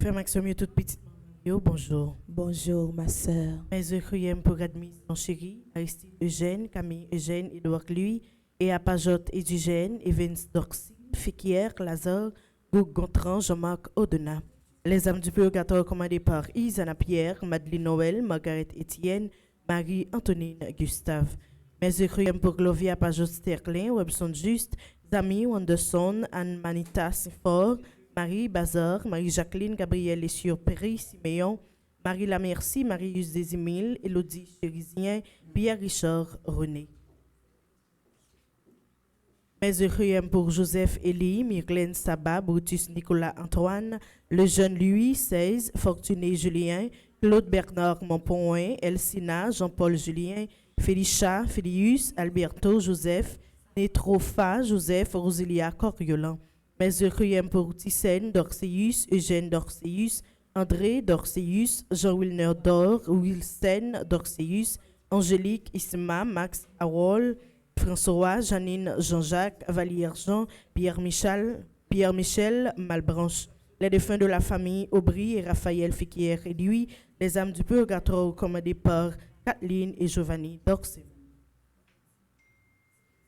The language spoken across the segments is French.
Frère Maxime, toute petite Mario, bonjour. Bonjour, ma sœur. Mes requiem pour admission chérie, Aristide Eugène, Camille Eugène, Édouard Louis, et Apajot Eugène, Evans Dorcy, Fiquière, Lazare, Goug Gontran, Jean-Marc Odena. Les âmes du purgatoire commandées par Isana Pierre, Madeleine Noël, Margaret Étienne, Marie-Antonine Gustave. Mes requiem pour Glovia Apajot Sterling, Webson Juste, Zami Wanderson, Anne-Manita Sinfort, Marie Bazar, Marie-Jacqueline Gabrielle Lessieur Perry, Siméon, Marie Lamercie, Marie-Yus Desimil, Élodie Chérisien, Pierre Richard René. Mes requiem pour Joseph Élie, Myrlène Sabat, Brutus Nicolas Antoine, le jeune Louis XVI, Fortuné Julien, Claude Bernard Montpoint, Elsina, Jean-Paul Julien, Félicia, Félius, Alberto Joseph, Nétropha Joseph, Rosilia Coriolan. Mes requiem pour Thyssen Dorceus, Eugène Dorceus, André Dorceus, Jean-Wilner Dor, Wilson Dorceus, Angélique Isma, Max Awol, François, Janine Jean-Jacques, Valierre-Jean, Pierre-Michel Malbranche. Les défunts de la famille Aubry et Raphaël Fiquière et lui, les âmes du purgatoire commandées par Kathleen et Giovanni Dorcey.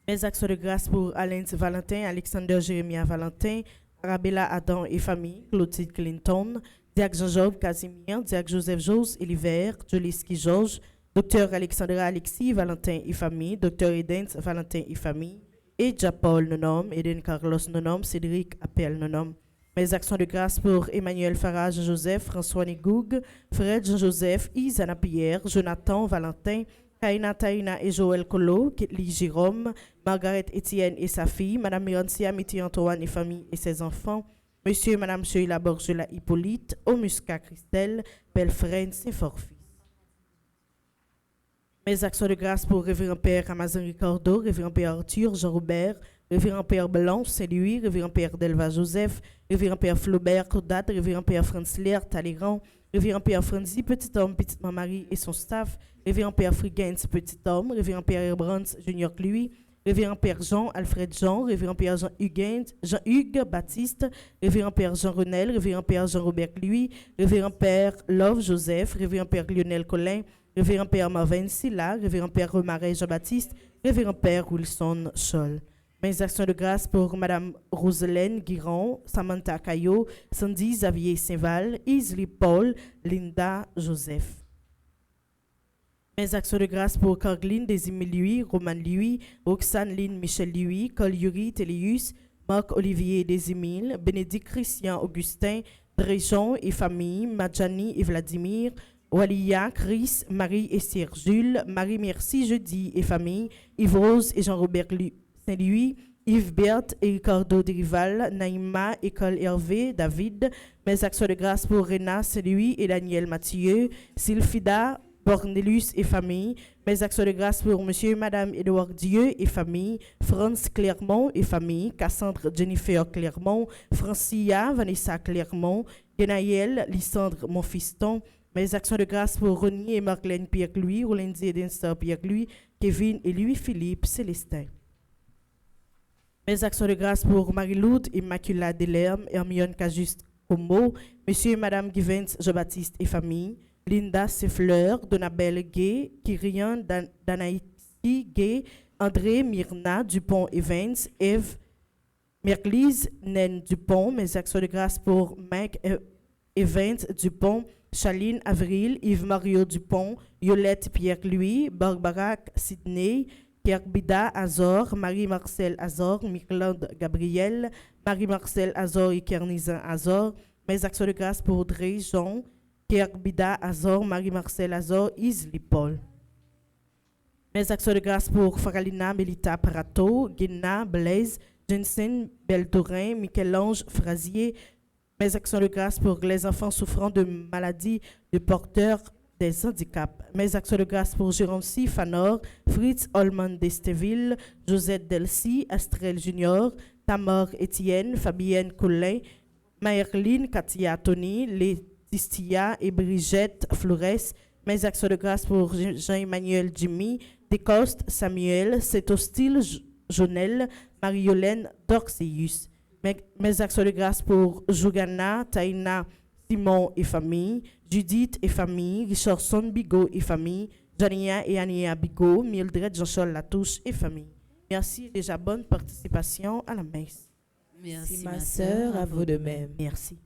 Mes actions de grâce pour Alain Valentin, Alexander Jérémia Valentin, Arabella Adam et famille, Clotilde Clinton, Diac Jean-Job Casimir, Diac Joseph Jose Eliver, Joliski Georges, Docteur Alexandra Alexis Valentin et famille, Docteur Edens Valentin et famille, et Paul Nonom, Eden Carlos Nonom, Cédric Appel Nonom. Mes actions de grâce pour Emmanuel Farah Jean-Joseph, François Nigoug, Fred Jean-Joseph, Isana Pierre, Jonathan Valentin, Kaina Taina et Joël Colo, Kitli Jérôme, Margaret Étienne et sa fille, Madame Mirancia Miti Antoine et famille et ses enfants, Monsieur et Madame Sheila Borgela Hippolyte, Omusca Christelle, Belfred Saint-Forfils. Mes actions de grâce pour Révérend Père Amazon Ricardo, Révérend Père Arthur, Jean-Robert, Révérend Père Blanche, Saint-Louis, Révérend Père Delva Joseph, Révérend Père Flaubert Cordat, Révérend Père Franz-Lair Talleyrand, Révérend Père Franzi, Petit Homme, Petite Marie et son staff, Révérend Père Frigens, Petit Homme, Révérend Père Herbrands, Junior Louis, Révérend Père Jean, Alfred Jean, Révérend Père Jean-Hugues Baptiste, Révérend Père Jean Renel, Révérend Père Jean-Robert Louis, Révérend Père Love Joseph, Révérend Père Lionel Collin, Révérend Père Marvin Silla, Révérend Père Remarais Jean-Baptiste, Révérend Père Wilson Scholl. Mes actions de grâce pour Madame Roselaine Guiron, Samantha Caillot, Sandy Xavier Saint-Val, Isli Paul, Linda Joseph. Mes actions de grâce pour Carline Desimil Louis, Roman Louis, Roxane Lynn Michel Louis, Col Yuri Téléus, Marc Olivier Desimil, Bénédicte Christian Augustin, Dréjon et famille, Madjani et Vladimir, Walia, Chris, Marie et Sir Jules, Marie Merci Jeudi et famille, Yves Rose et Jean-Robert Saint-Louis, Yves Berthe et Ricardo Derival, Naïma, École Hervé, David. Mes actions de grâce pour Réna Saint-Louis et Daniel Mathieu, Sylphida, Bornelius et famille. Mes actions de grâce pour Monsieur et Madame Édouard Dieu et famille, Franz Clermont et famille, Cassandre Jennifer Clermont, Francia, Vanessa Clermont, Genaël, Lysandre Monfiston. Mes actions de grâce pour Ronnie et Marlène Pierre-Louis, Rolendi et Denstar Pierre-Louis, Kevin et Louis-Philippe Célestin. Mes actions de grâce pour Marie-Loude, Immaculada Delerme, Hermione Cajuste Como, Monsieur et Madame Givens Jean-Baptiste et famille, Linda Seffleur, Donabelle Gay, Kyrian Danaïti Gay, André Myrna Dupont Evans, Eve Merklise Naine Dupont. Mes actions de grâce pour Mike Evans Dupont, Chaline Avril, Yves Mario Dupont, Yolette Pierre-Louis, Barbara Sidney, Kerbida Azor, Marie-Marcel Azor, Mirlande Gabriel, Marie-Marcel Azor et Kernizan Azor. Mes actions de grâce pour Audrey Jean, Kerbida Azor, Marie-Marcel Azor, Isli Paul. Mes actions de grâce pour Faralina Melita Parato, Guina Blaise, Jensen Beldorin, Michel-Ange Frazier. Mes actions de grâce pour les enfants souffrant de maladies de porteurs des handicaps. Mes actions de grâce pour Jérôme Fanor, Fritz Holman d'Esteville, Josette Delcy, Astrel Junior, Tamar Etienne, Fabienne Collin, Maërline Katia Tony, Laetitia et Brigitte Flores. Mes actions de grâce pour Jean-Emmanuel Jimmy, Descoste Samuel, Setostil Jonel, Mariolène Dorceus. Mes actions de grâce pour Jougana Taina Simon et famille, Judith et famille, Richardson Bigot et famille, Jania et Ania Bigot, Mildred Jean-Charles Latouche et famille. Merci et déjà bonne participation à la messe. Merci ma sœur, à vous de même. Merci.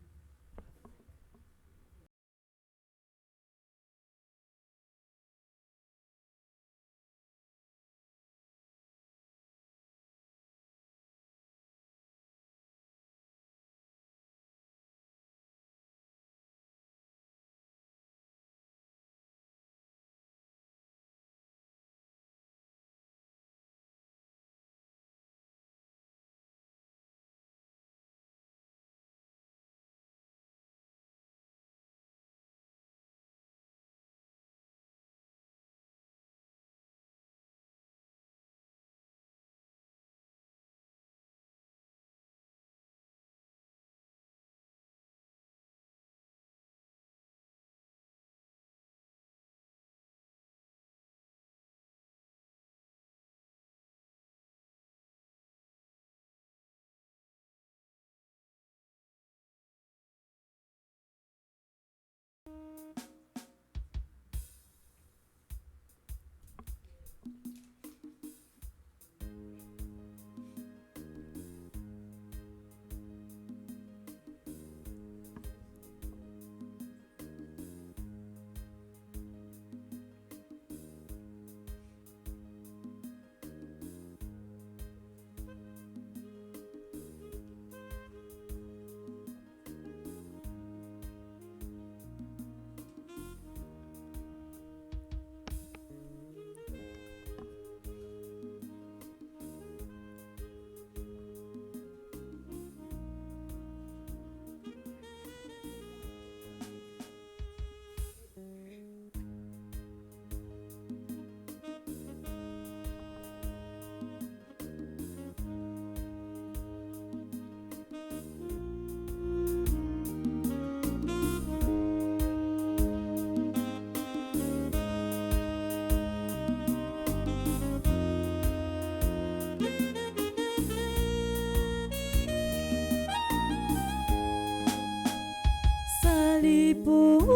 Salut pour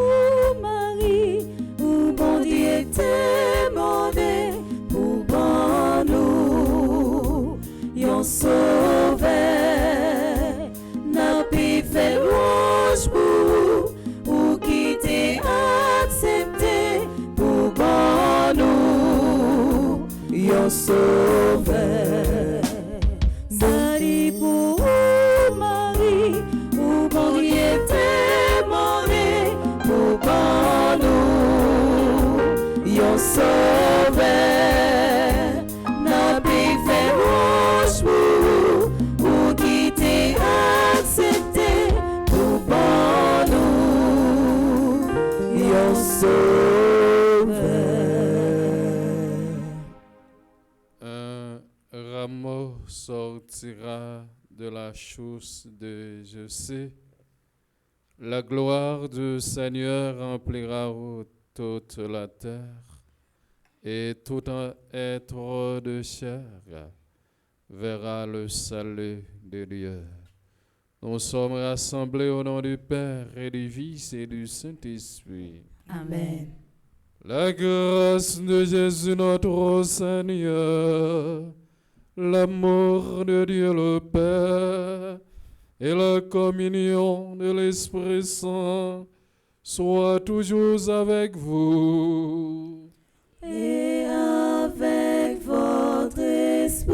Marie, où bon Dieu t'est demandé pour bon nous, yon sauvé, n'a pu faire louange pour ou qui t'est accepté pour bon nous, yon sauvé. Salut pour Marie, où bon Dieu t'est demandé pour bon nous, yon sauvé, n'a pu faire louange pour ou qui t'est accepté pour bon nous, yon sauvé. Un rameau sortira de la chausse de Jessé. La gloire du Seigneur remplira toute la terre, et tout un être de chair verra le salut de Dieu. Nous sommes rassemblés au nom du Père et du Fils et du Saint-Esprit. Amen. La grâce de Jésus notre Seigneur, l'amour de Dieu le Père et la communion de l'Esprit Saint soient toujours avec vous. Et avec votre esprit.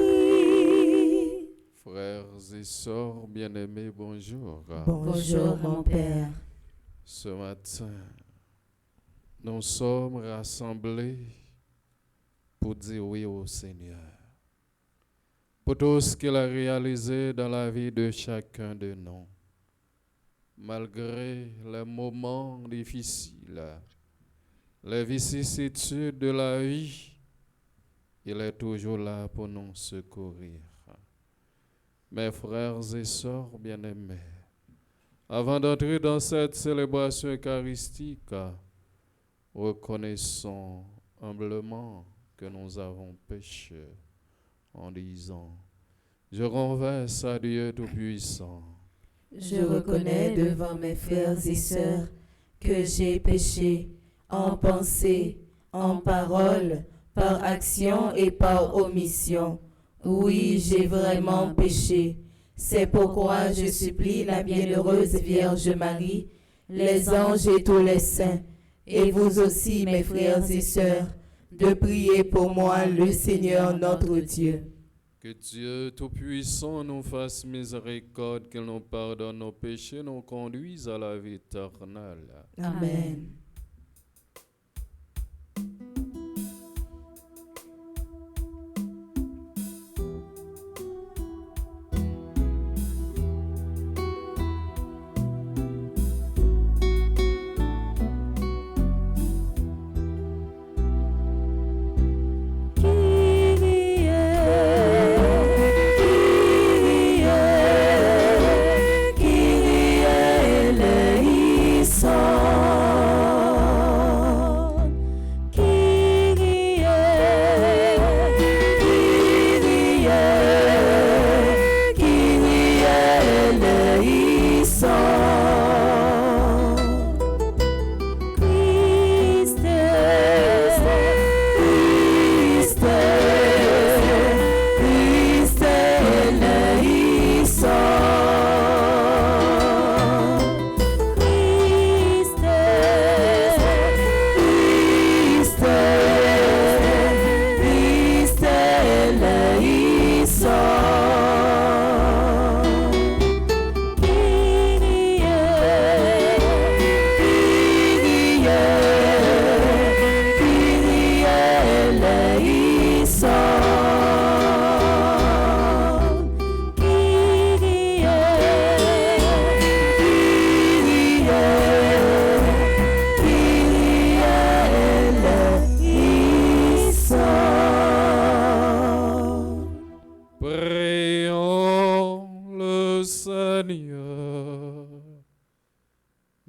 Frères et sœurs bien-aimés, bonjour. Bonjour mon Père. Ce matin, nous sommes rassemblés pour dire oui au Seigneur, pour tout ce qu'il a réalisé dans la vie de chacun de nous. Malgré les moments difficiles, les vicissitudes de la vie, il est toujours là pour nous secourir. Mes frères et sœurs bien-aimés, avant d'entrer dans cette célébration eucharistique, reconnaissons humblement que nous avons péché en disant: je renverse à Dieu Tout-Puissant Je reconnais devant mes frères et sœurs que j'ai péché en pensée, en parole, par action et par omission. Oui, j'ai vraiment péché. C'est pourquoi je supplie la bienheureuse Vierge Marie, les anges et tous les saints, et vous aussi, mes frères et sœurs, de prier pour moi, le Seigneur notre Dieu. Que Dieu Tout-Puissant nous fasse miséricorde, qu'il nous pardonne nos péchés, nous conduise à la vie éternelle. Amen.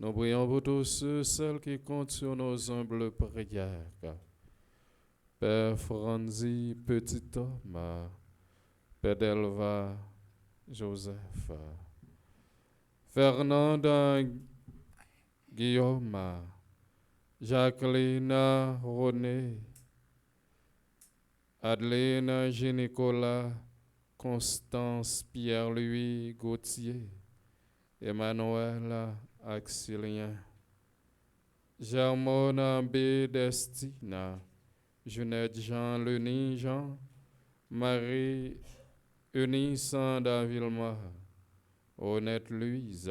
Nous prions pour tous ceux, celles qui comptent sur nos humbles prières. Père Franzi, Petit Thomas, Père Delva, Joseph, Fernanda, Guillaume, Jacqueline, René, Adeline, Jean-Nicolas, Constance, Pierre-Louis, Gauthier, Emmanuel, Axilien, Germona, B. Destina, Jeanette, Jean, Leni, Jean, Marie, Eunice, Davilma, Honnête, Louise,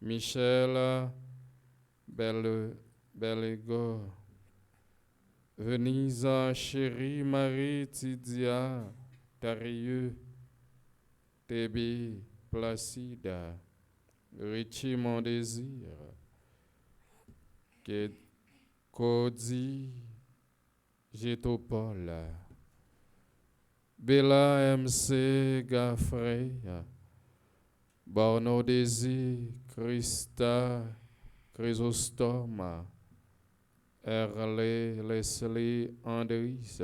Michel, Belego, Venise, Chérie, Marie, Tidia, Tarieux, Tébi, Placide, Richie, mon désir, Cody, Gétopole, Bella, MC, Gaffrey, Borno Désir, Christa, Chrysostome, Erle, Leslie, Andris,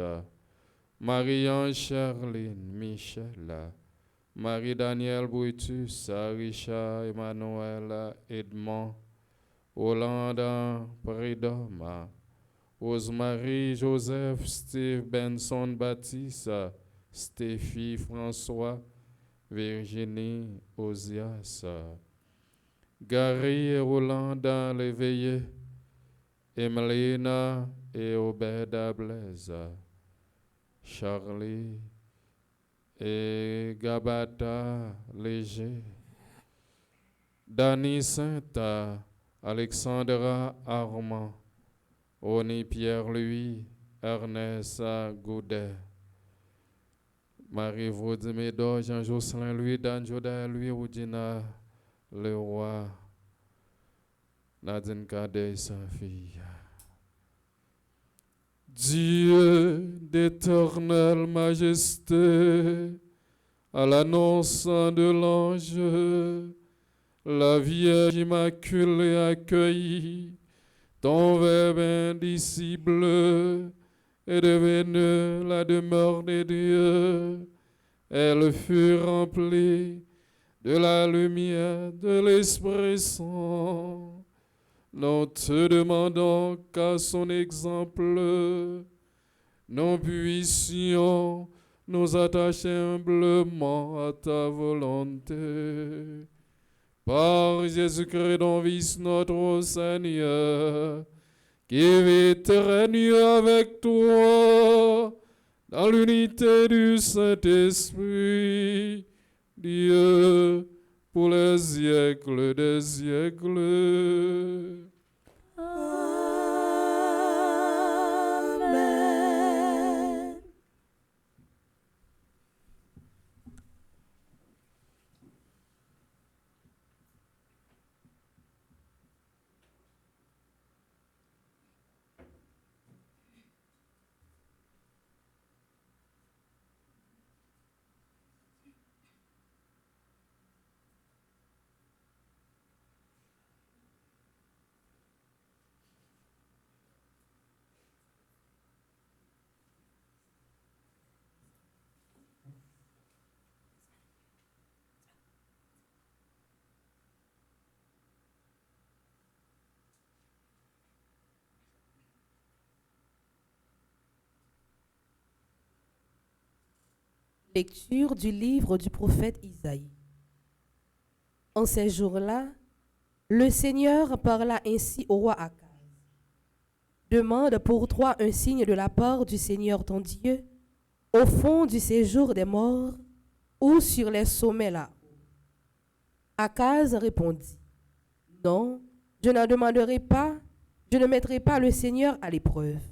Marie-Ange, Charline, Michel, Marie-Daniel Brutus, Richard, Emmanuel, Edmond, Hollande, Prédhomme, Rosemary, Joseph, Steve, Benson, Baptiste, Stéphie, François, Virginie, Osias, Gary et Rolanda, l'éveillé, Emelina et Obeda Blaise, Charlie et Gabata Léger, Dani Sainte, Alexandra Armand, Oni Pierre-Louis, Ernest Goudet, Marie-Vaudie Médor, Jean-Jocelyn Louis, Dan Joda Louis, Oudina Leroy, Nadine Cadet, sa fille. Dieu d'éternelle majesté, à l'annonce de l'ange, la Vierge immaculée accueillit ton Verbe indicible est devenue la demeure de Dieu. Elle fut remplie de la lumière de l'Esprit Saint. Nous te demandons qu'à son exemple, nous puissions nous attacher humblement à ta volonté. Par Jésus-Christ, ton Fils, notre Seigneur, qui vit et règne avec toi dans l'unité du Saint-Esprit, Dieu, pour les siècles des siècles. Amen. Lecture du livre du prophète Isaïe. En ces jours-là, le Seigneur parla ainsi au roi Akaz. Demande pour toi un signe de la part du Seigneur ton Dieu, au fond du séjour des morts ou sur les sommets là-haut. Akaz répondit, non, je n'en demanderai pas, je ne mettrai pas le Seigneur à l'épreuve.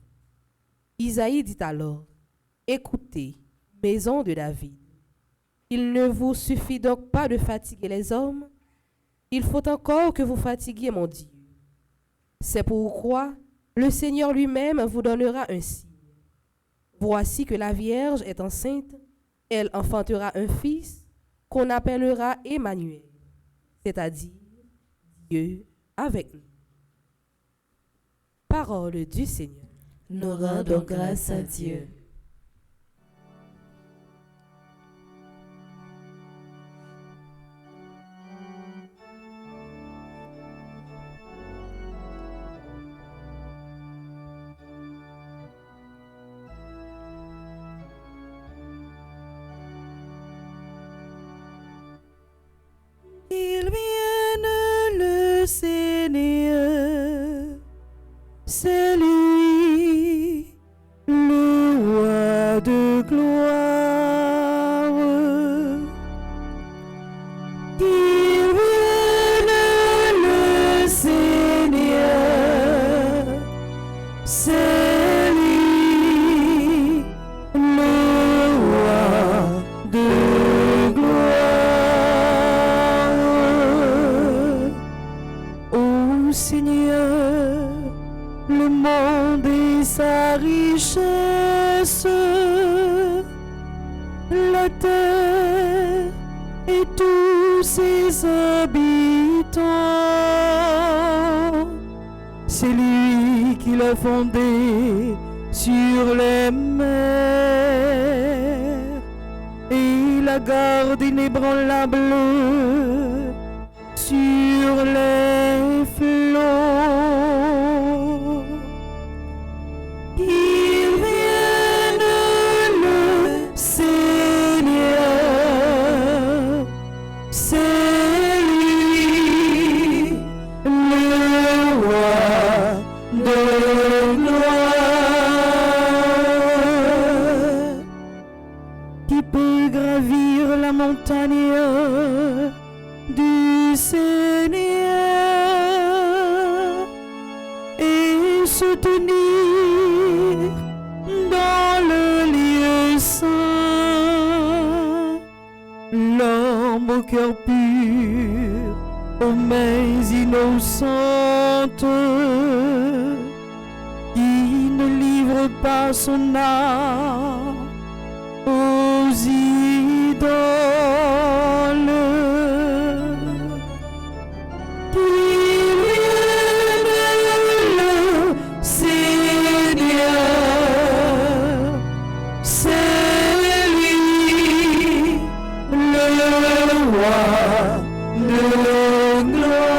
Isaïe dit alors, écoutez, maison de David, il ne vous suffit donc pas de fatiguer les hommes, il faut encore que vous fatiguiez mon Dieu. C'est pourquoi le Seigneur lui-même vous donnera un signe. Voici que la Vierge est enceinte, elle enfantera un fils qu'on appellera Emmanuel, c'est-à-dire Dieu avec nous. Parole du Seigneur. Nous rendons grâce à Dieu. Qu'il vienne le Seigneur, c'est lui, le roi de gloire. Qu'il vienne le Seigneur, c'est lui, le roi de Seigneur, le monde et sa richesse, la terre et tous ses habitants. C'est lui qui l'a fondé sur les mers et la garde inébranlable sur les flots. Qu'il vienne le Seigneur, c'est lui, le roi de gloire, qui peut gravir la montagne du Seigneur et se tenir dans le lieu saint. L'homme au cœur pur, aux mains innocentes, qui ne livre pas son âme aux idoles. Le roi de gloire.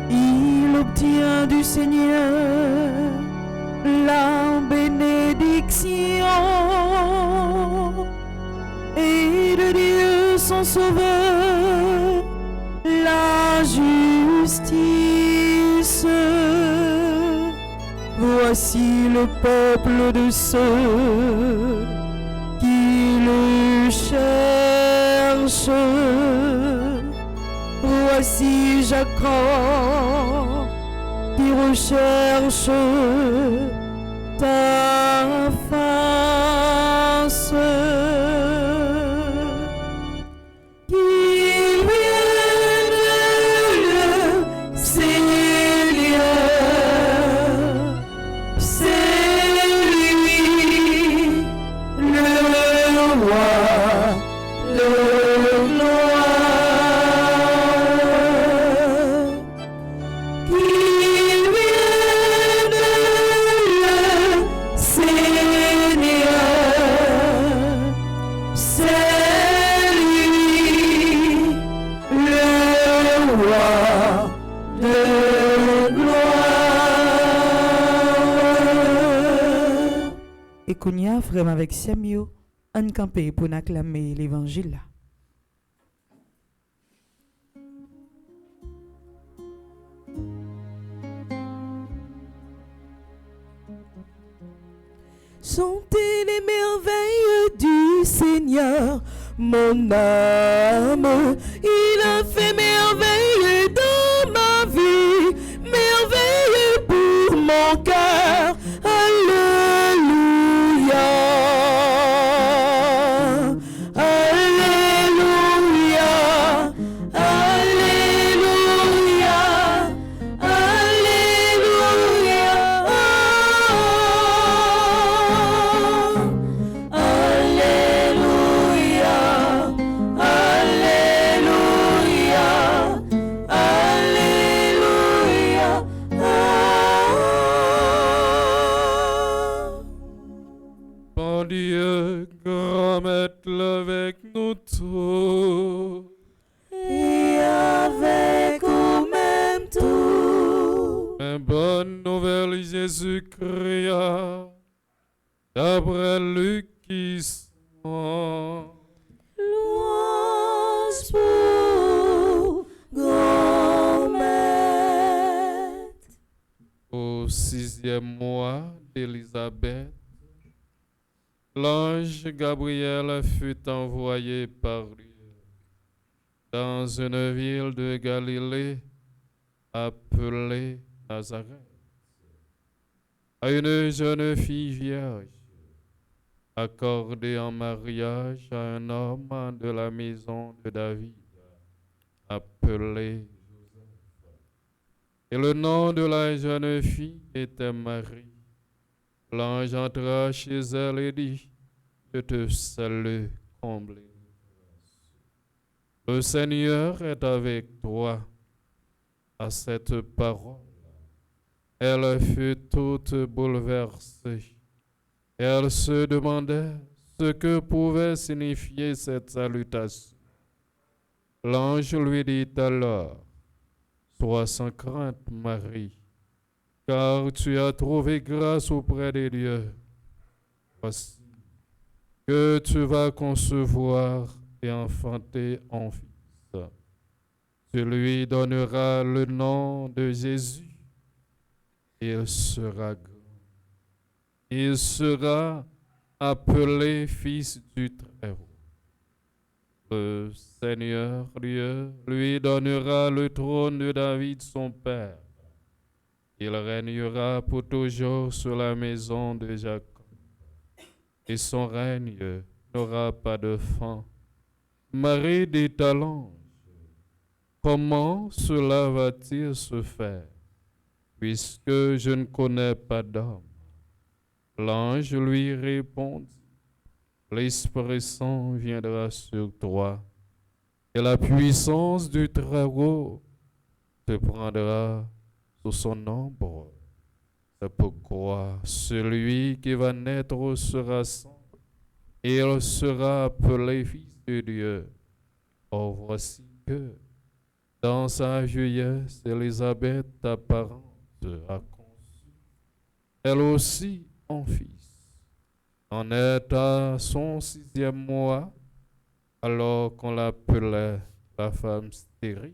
Il obtient du Seigneur la bénédiction et de Dieu son sauveur la justice. Voici le peuple de ceux qui le cherchent. Voici Jacob qui recherche ta face. Qu'il vienne le Seigneur, c'est lui le roi de gloire. Qu'il vienne le Seigneur, c'est lui le roi de gloire. Et Kounia, vraiment avec Samuel, on campé pour acclamer l'évangile. Chantez les merveilles du Seigneur, mon âme. Il a fait merveille dans ma vie, merveille pour mon cœur. Alléluia. Alléluia. Alléluia. Alléluia. Alléluia. Alléluia. Alléluia. Bon Dieu, grand maître avec nous tous. Et avec au même tout. Une bonne nouvelle, Jésus-Christ, d'après Luc qui sont. Louange pour grand maître. Au 6e mois d'Élisabeth, l'ange Gabriel fut envoyé par Dieu dans une ville de Galilée appelée Nazareth à une jeune fille vierge accordée en mariage à un homme de la maison de David appelé Joseph. Et le nom de la jeune fille était Marie. L'ange entra chez elle et dit, je te salue, comblée de grâce. Le Seigneur est avec toi. À cette parole, elle fut toute bouleversée. Elle se demandait ce que pouvait signifier cette salutation. L'ange lui dit alors, sois sans crainte, Marie, car tu as trouvé grâce auprès de Dieu. Voici que tu vas concevoir et enfanter un fils. Tu lui donneras le nom de Jésus. Il sera grand. Il sera appelé Fils du Très-Haut. Le Seigneur Dieu lui donnera le trône de David son père. Il régnera pour toujours sur la maison de Jacob. Et son règne n'aura pas de fin. Marie dit à l'ange, comment cela va-t-il se faire, puisque je ne connais pas d'homme? L'ange lui répondit, l'Esprit Saint viendra sur toi, et la puissance du Très-Haut te prendra sous son ombre. C'est pourquoi celui qui va naître sera saint, et il sera appelé Fils de Dieu. Or voici que, dans sa vieillesse, Élisabeth, ta parente, a conçu, elle aussi, un fils. En est à son 6e mois, alors qu'on l'appelait la femme stérile.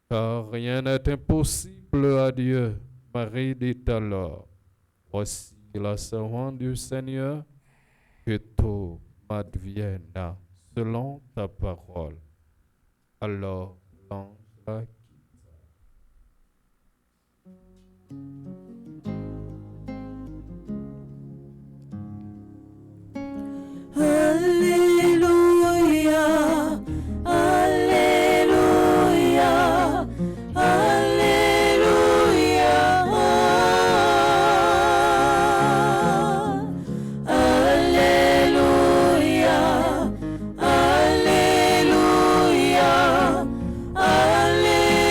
Car rien n'est impossible à Dieu. Marie dit alors, voici la servante du Seigneur, que tout m'advienne selon ta parole. Alors l'ange la quitta. Alléluia, Alléluia, Alléluia, Alléluia, Alléluia, Alléluia.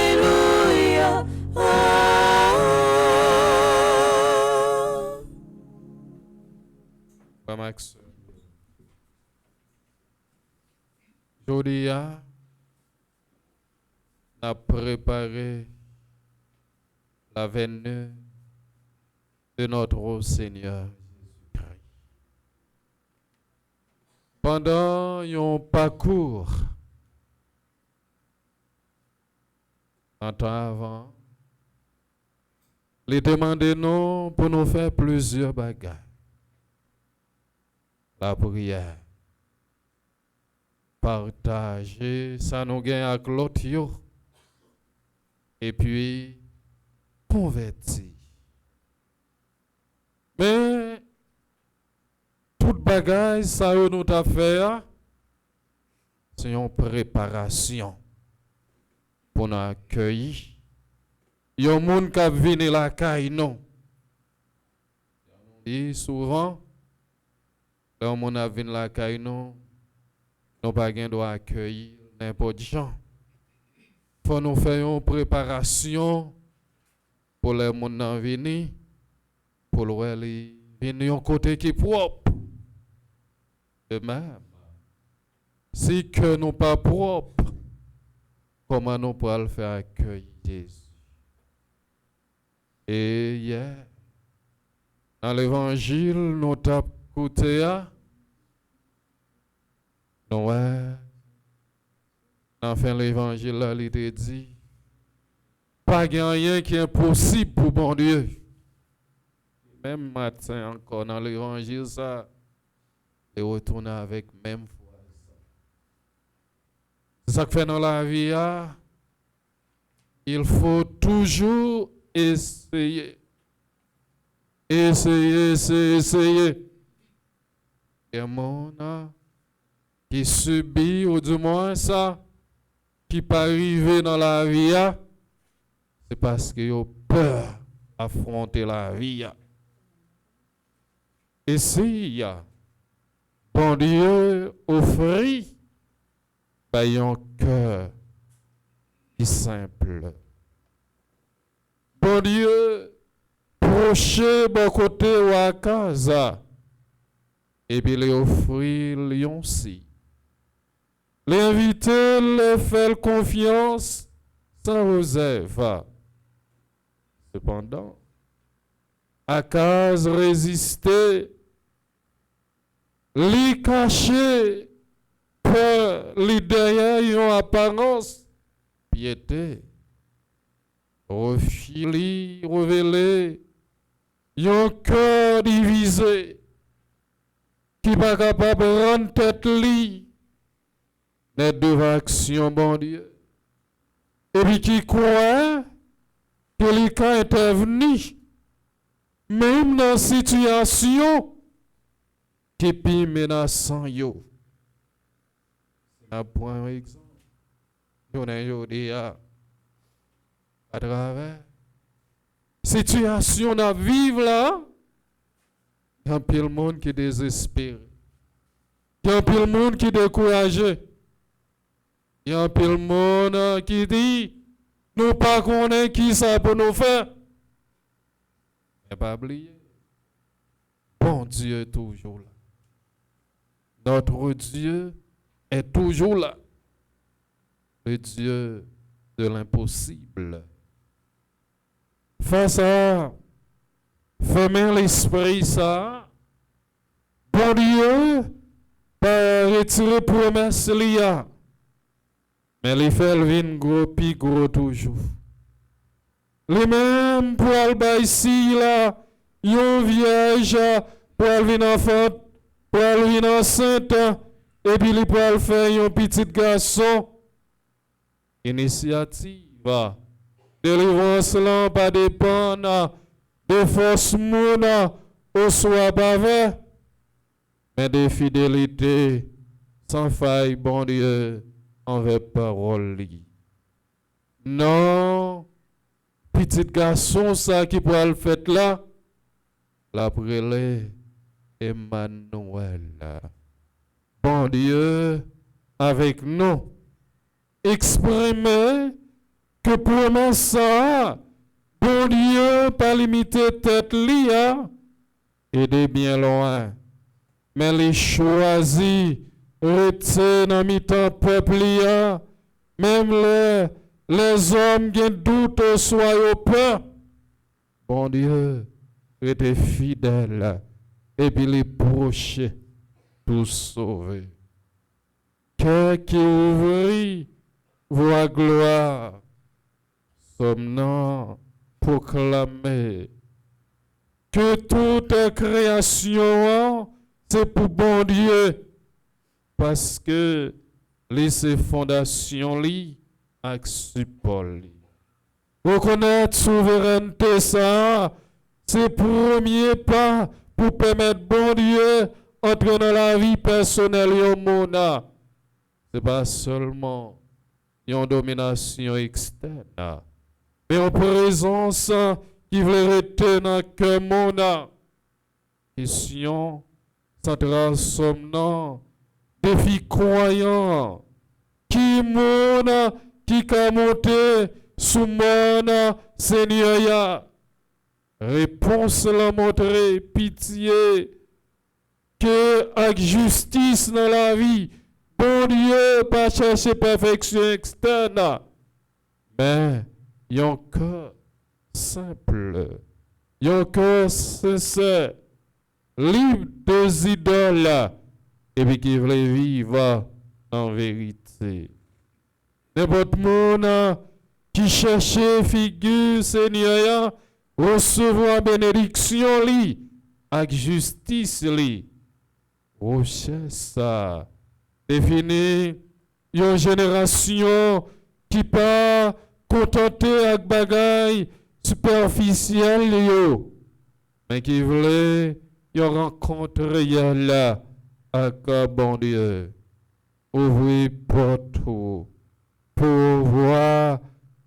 Max. Jodia a préparé la venue de notre Seigneur Jésus-Christ. Pendant un parcours, en temps avant, les demander non pour nous faire plusieurs bagages. La prière, partager ça nous gagne avec l'autre yo, et puis convertir. Mais toute bagage ça nous t'a fait, c'est une préparation pour nous accueillir. Il y a un monde qui a venu la caille non. Et souvent quand on a venu la caille non, nous pas gain doit accueillir n'importe gens. Faut nous faire une préparation pour les monde en venir, pour les venir un côté qui est propre. De même, si que nous pas propre, comment nous pouvons le faire accueillir Jésus? Et hier, dans l'évangile, nous avons écouté ouais, enfin l'évangile là, il te dit, pas rien qui est impossible pour bon Dieu. Même matin encore dans l'évangile ça, et retourner avec même foi. C'est ça que fait dans la vie, il faut toujours essayer. Essayer. Et mon qui subit, ou du moins ça, qui peut arriver dans la vie, c'est parce qu'il a peur d'affronter la vie. Et si, bon Dieu offrit, un cœur qui est simple. Bon Dieu, proché bon côté ou à casa, et puis il offrit lion aussi. L'inviter, le faire confiance sans réserve. Cependant, Akaz résistait, li caché, peur, li derrière une apparence, piété, refili, révélé, un cœur divisé, qui pas capable de rendre tête li, net devant action, bon Dieu. Et puis qui croit que les cas intervenus, même dans une situation qui est plus menaçante. C'est un exemple. Aujourd'hui, à travers situation à vivre là, il y a un peu de monde qui est désespéré. Il y a un peu de monde qui est découragé. Il y a un peu de monde qui dit, nous pas connaissons qui ça pour nous faire. Mais pas oublier, bon Dieu est toujours là. Notre Dieu est toujours là. Le Dieu de l'impossible. Face à fermer l'esprit ça, bon Dieu, pas retirer promesse liya, mais les fait vin gros pi gros toujours. Les mêmes pour aller ici là, yon vierge pour aller enfant, pour aller enceinte, et puis il pour faire un petit garçon. Initiative délivrance là pas dépendre de force mouna au soit pas vrai, mais de fidélité sans faille, bon Dieu, envers parole li. Non, petit garçon ça qui pourra le faire là, la prélé Emmanuel. Bon Dieu, avec nous, exprimer que promesse ça, bon Dieu, pas limiter tête lia, et de bien loin, mais les choisis, rester dans mi-temps peuple lia, même les hommes qui doutent soient au peur. Bon Dieu, était fidèle, et puis les proches, tous sauvés. Cœur qui ouvrit, voix gloire, somnant proclamer que toute création, c'est pour bon Dieu, parce que les fondations li avec support li. Reconnaître souveraineté ça, c'est premier pas pour permettre bon Dieu entrer dans la vie personnelle au monde. C'est pas seulement une domination externe, mais en présence qui veut rester dans le cœur monde. Question centrale somnant, défi croyant, qui monde qui a monté sous mon Seigneur. Réponse la montrer pitié que avec justice dans la vie. Bon Dieu, pas chercher perfection externe, mais il y a un cœur simple, il y a un cœur sincère, libre des idoles, et puis qui veut vivre en vérité. N'importe monde qui cherche figure Seigneur, recevoir bénédiction li, avec justice li, recherche ça. Définir une génération qui pas contentée avec bagaille superficielle yo, mais qui voulait une rencontre réelle avec bon Dieu. Ouvrir porte pour voir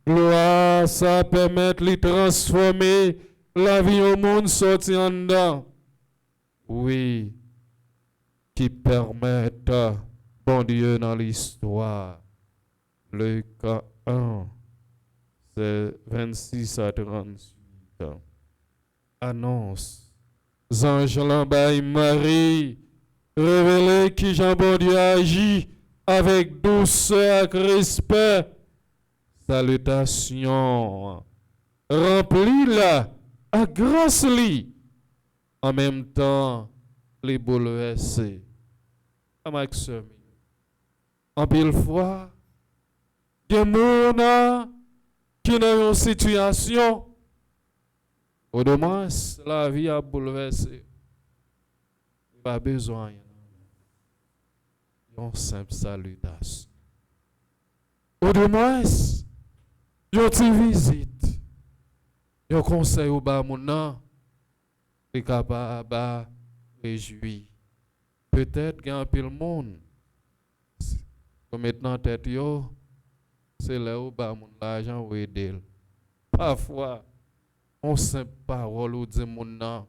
gloire, ça permet de transformer la vie au monde sorti en dedans. Oui, qui permettent bon Dieu dans l'histoire. Luc 1, c'est 26 à 38. Annonce. Ange l'embaille Marie, révélé qui Jean bon Dieu agit avec douceur et respect. Salutations. Remplis-la à grâce li. En même temps, les bouleversés. En pile fois, il y a des gens qui dans une situation où de moins la vie a bouleversé. Pas besoin d'une simple salutation. Ou de moins, il y a une visite. Il y a un conseil au bas mon est capable de réjouir. Peut-être qu'il y a un peu de monde. Comme maintenant, tête yo, c'est là où bas mon l'argent ou aider. Parfois, on simple parole ou dit mon nom.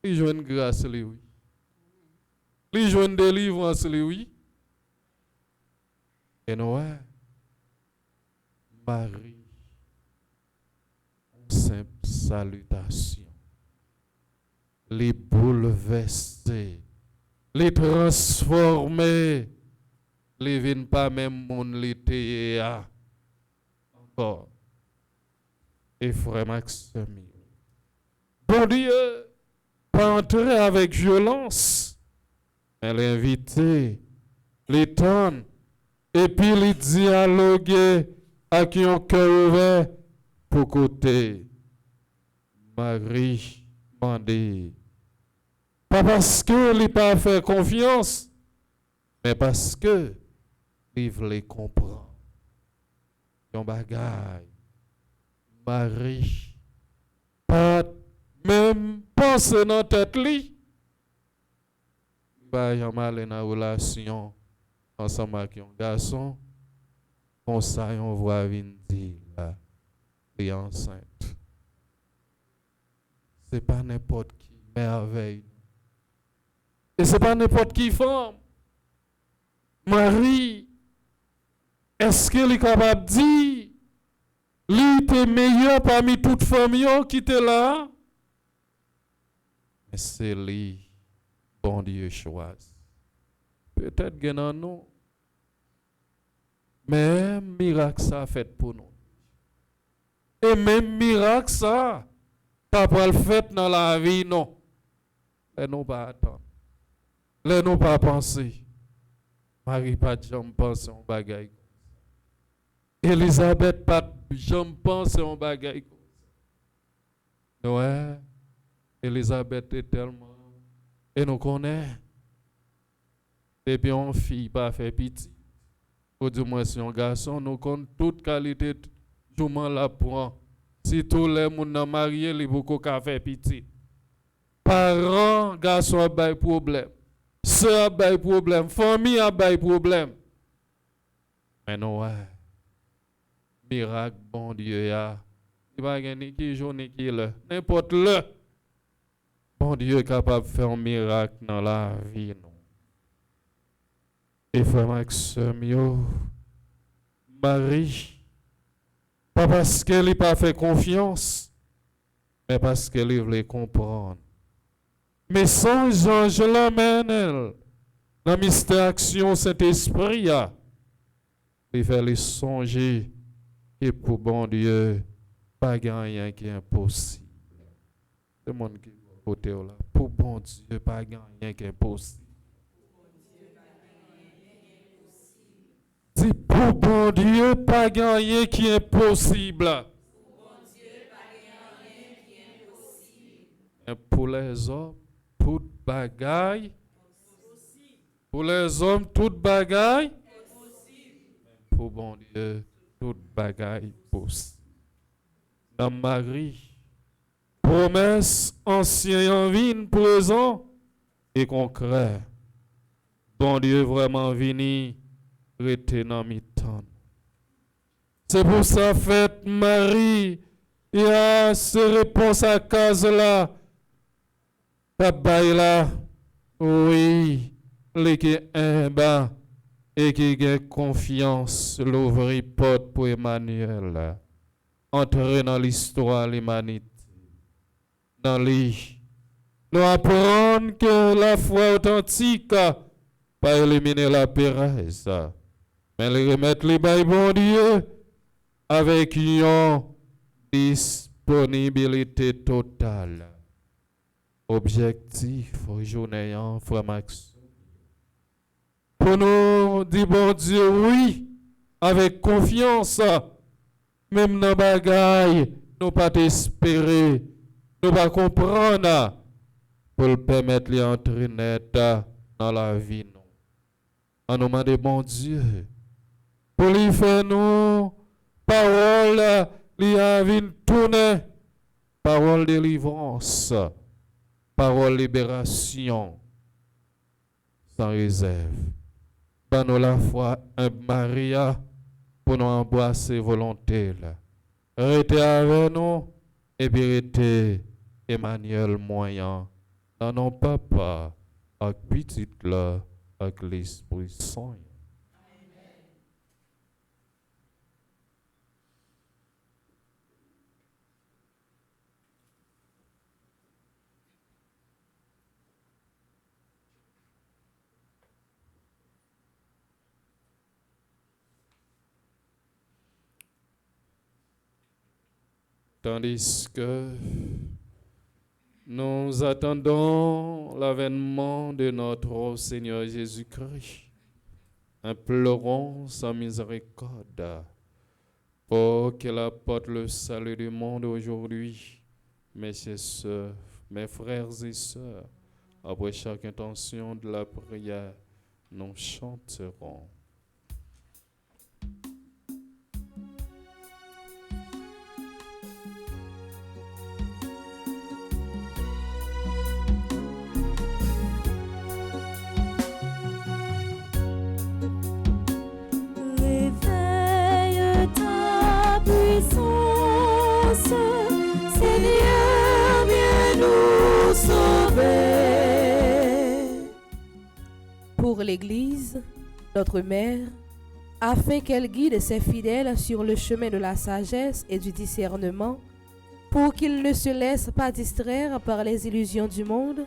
Il joue une grâce, oui. Il joue une délivrance, oui. Et nous, Marie, une simple salutation. Les bouleversés les transformer, les vins pas même mon l'été encore. Et frère Maxime, bon Dieu, pas entrer avec violence, mais l'inviter, l'étendre, et puis les dialoguer avec un cœur ouvert pour côté. Marie mandé. Pas parce que il pas fait confiance, mais parce que il voulait comprendre. Yon bagay, Marie, pas même penser dans tête li. Bah, yon mal dans relation ensemble avec un garçon, comme ça on voit venir dire là, il est enceinte. C'est pas n'importe qui merveille. Et c'est pas n'importe qui femme. Marie, est-ce qu'elle est capable de dire, lui était meilleur parmi toutes les familles qui étaient là? Mais c'est lui, bon Dieu choisit. Peut-être que non, non. Mais miracle ça fait pour nous. Et même miracle ça, pas pour le fait dans la vie, non. Et nous pas attendre. Les nous pas penser. Marie pas jamais penser en bagaille. Elisabeth pas jamais penser en bagaille. Ouais. Elisabeth est tellement. Et nous connaissons. Et puis on fille pas fait pitié. Ou du moins si un garçon, nous connaissons toute qualité de jument la prend. Si tous les gens mariés, ils beaucoup qu'à faire pitié. Parents, garçons a des problèmes. Sœur a des problèmes. Famille a des problèmes. Mais non, ouais. Miracle, bon Dieu, ya. Il va gagner qui journée qui là. N'importe le. Bon Dieu est capable de faire un miracle dans la vie, non. Et frère Maxime, Marie, pas parce qu'elle n'a pas fait confiance, mais parce qu'elle voulait comprendre. Mais sans ange l'emmène, elle, dans le mystère action Saint-Esprit, il fait les songer et pour bon Dieu, pas rien qui est impossible. C'est mon qui est côté là. Pour bon Dieu, pas rien qui est impossible. C'est pour bon Dieu, pas rien qui est impossible. Et pour les hommes, toute bagaille. Pour les hommes, toute bagaille. Pour bon Dieu, toute bagaille possible. Dans Marie, promesse ancien en vie, présent et concret. Bon Dieu vraiment vini, rete dans mi-temps. C'est pour ça fête Marie, il y a ces réponses à case là. Tabaye là, oui, les qui bas et qui a confiance, l'ouvrir porte pour Emmanuel. Entrer dans l'histoire de l'humanité. Dans les. Nous apprenons que la foi authentique, pas éliminer la péresse, mais les remettre les bails bon Dieu avec une disponibilité totale. Objectif, journée, frère Max. Pour nous dire bon Dieu, oui, avec confiance, même dans les bagailles, nous pas espérer, nous pas comprendre, pour le permettre d'entrer net dans la vie. On nous demande bon Dieu, pour lui faire nous, parole, lui a tourner, parole de délivrance. Parole libération sans réserve. Par nous la foi un Maria pour nous embrasser volonté. Restez avec nous et puis restez Emmanuel moyen dans nos papa avec petit là avec l'Esprit Saint. tandis que nous attendons l'avènement de notre Seigneur Jésus-Christ. Implorons sa miséricorde pour qu'elle apporte le salut du monde aujourd'hui. Mes sœurs, mes frères et sœurs, après chaque intention de la prière, nous chanterons. Réveille ta puissance, Seigneur, viens nous sauver. Pour l'Église, notre mère, afin qu'elle guide ses fidèles sur le chemin de la sagesse et du discernement, pour qu'ils ne se laissent pas distraire par les illusions du monde,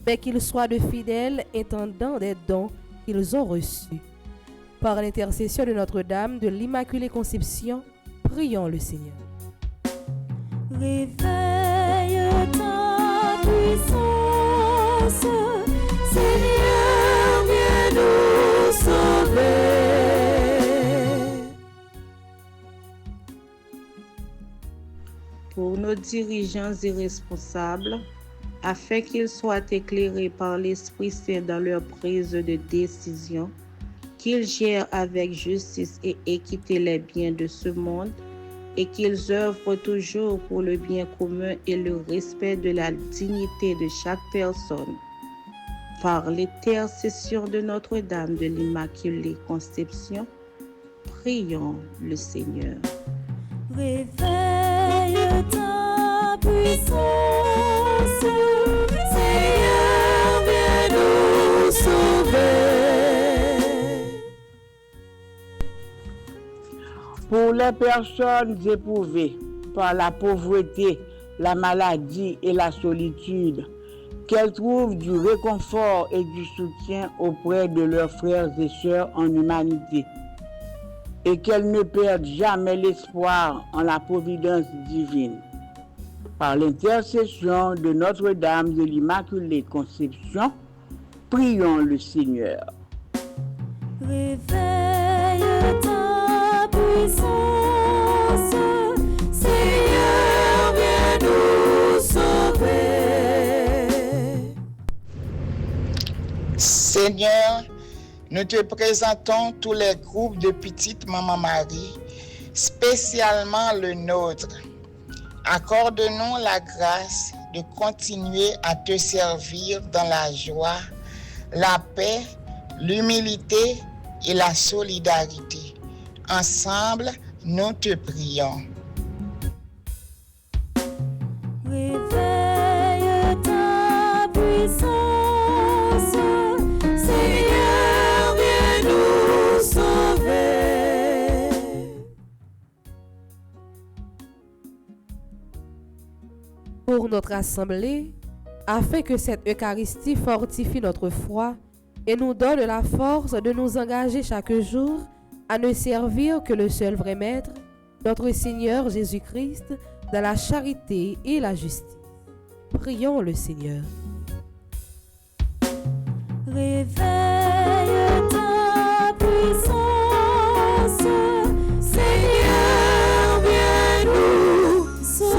mais qu'ils soient de fidèles intendants des dons qu'ils ont reçus. Par l'intercession de Notre-Dame de l'Immaculée Conception, prions le Seigneur. Réveille ta puissance, Seigneur, viens nous sauver. Pour nos dirigeants irresponsables, afin qu'ils soient éclairés par l'Esprit Saint dans leur prise de décision, qu'ils gèrent avec justice et équité les biens de ce monde et qu'ils œuvrent toujours pour le bien commun et le respect de la dignité de chaque personne. Par l'intercession de Notre-Dame de l'Immaculée Conception, prions le Seigneur. Réveille ta puissance, Seigneur, viens nous sauver. Pour les personnes éprouvées par la pauvreté, la maladie et la solitude, qu'elles trouvent du réconfort et du soutien auprès de leurs frères et sœurs en humanité, et qu'elles ne perdent jamais l'espoir en la providence divine. Par l'intercession de Notre-Dame de l'Immaculée Conception, prions le Seigneur. Réveille ta puissance, Seigneur, viens nous sauver. Seigneur, nous te présentons tous les groupes de petites Maman Marie, spécialement le nôtre. Accorde-nous la grâce de continuer à te servir dans la joie, la paix, l'humilité et la solidarité. Ensemble, nous te prions. Réveille ta puissance, Seigneur, viens nous sauver. Pour notre assemblée, afin que cette Eucharistie fortifie notre foi et nous donne la force de nous engager chaque jour à ne servir que le seul vrai Maître, notre Seigneur Jésus-Christ, dans la charité et la justice. Prions le Seigneur. Réveille ta puissance, Seigneur, viens nous sauver.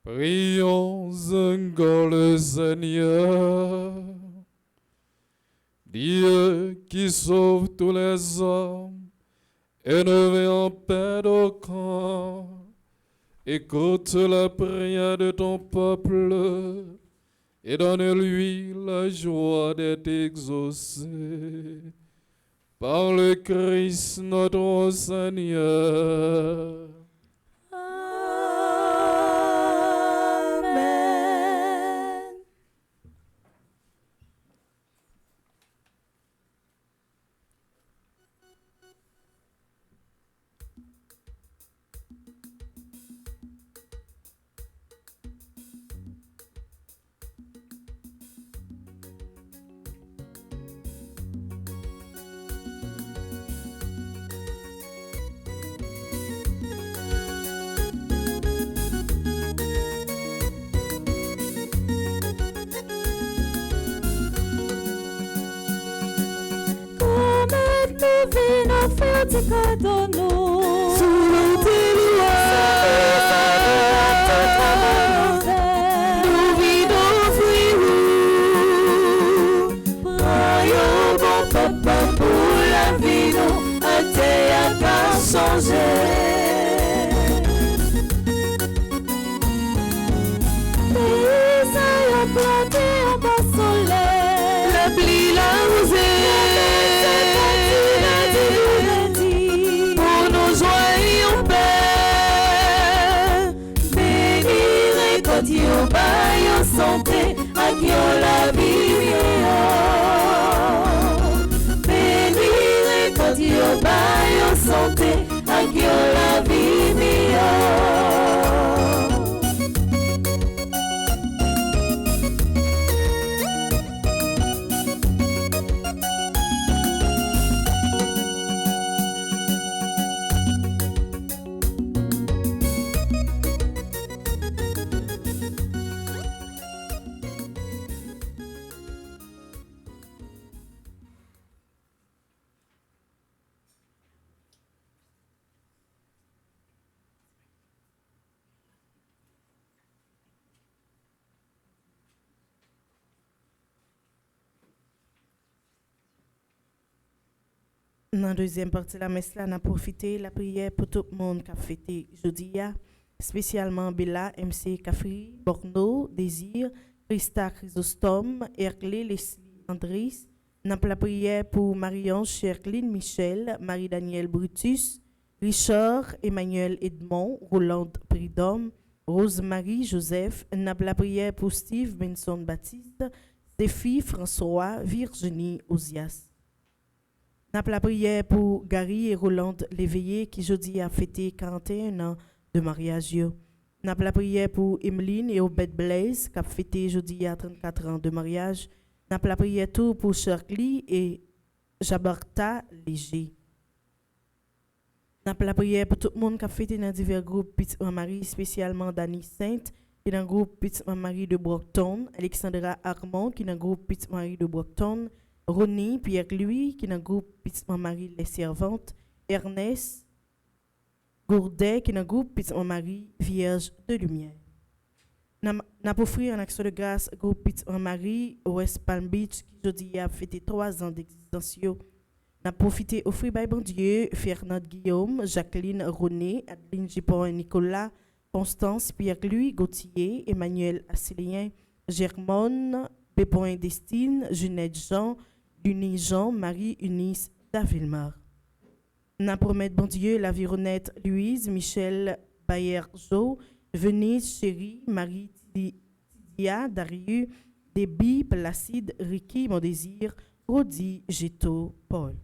Prions encore le Seigneur, Dieu qui sauve tous les hommes et ne veut en perdre aucun. Écoute la prière de ton peuple et donne-lui la joie d'être exaucé par le Christ notre Seigneur. Amen. vino fruticadono. Sull'onte Nous vivons friou. Prends bon papa pour la vino, à terre qu'à changer. Planté en bas soleil, la pluie, la rosée, pour nos joies et en paix. Bénir et quand il baille en santé, à qui on la vie meilleure. Bénir et quand il baille en santé, à qui on la vie meilleure. Dans la deuxième partie de la messe, on a profité la prière pour tout le monde qui a fêté jeudi, spécialement Bella, MC Kafri, Borno, Désir, Christa Chrysostome, Herclé, Leslie, Andris. On a la prière pour Marie-Ange, Cherline, Michel, Marie-Danielle Brutus, Richard, Emmanuel Edmond, Roland Pridhomme, Rose-Marie, Joseph. On a la prière pour Steve Benson Baptiste, Stéphie, François, Virginie, Osias. N'a la prière pour Gary et Roland Léveillé qui jeudi a fêté 41 ans de mariage. N'a la prière pour Emeline et Obed Blaise qui a fêté jeudi à 34 ans de mariage. N'a la prière tout pour Shirley et Jabarta Léger. N'a la prière pour tout le monde qui a fêté dans divers groupes Petite Marie, spécialement Dani Sainte qui est dans le groupe Petite Marie de Brockton, Alexandra Armand qui est dans le groupe Petite Marie de Brockton, Ronnie Pierre-Louis, qui est dans le groupe Petite Marie Les Servantes, Ernest Gourdet, qui est dans le groupe Petite Marie Vierge de Lumière. N'a offert en action de grâce au groupe Petite Marie West Palm Beach, qui jeudi a fêté 3 ans d'existence. N'a profité offrir by bon Dieu, Fernand Guillaume, Jacqueline René, Adeline Gipon et Nicolas, Constance Pierre-Louis Gauthier, Emmanuel Asselien, Germone, Pépin Destine, Junette Jean, Unie Jean, Marie Eunice Davilmar. N'a promet bon Dieu, la Vironette Louise, Michel Bayer-Jo, Venise Chérie, Marie Tidia, Darius, Déby, Placide, Ricky, Mon Désir, Rodi, Gito, Paul.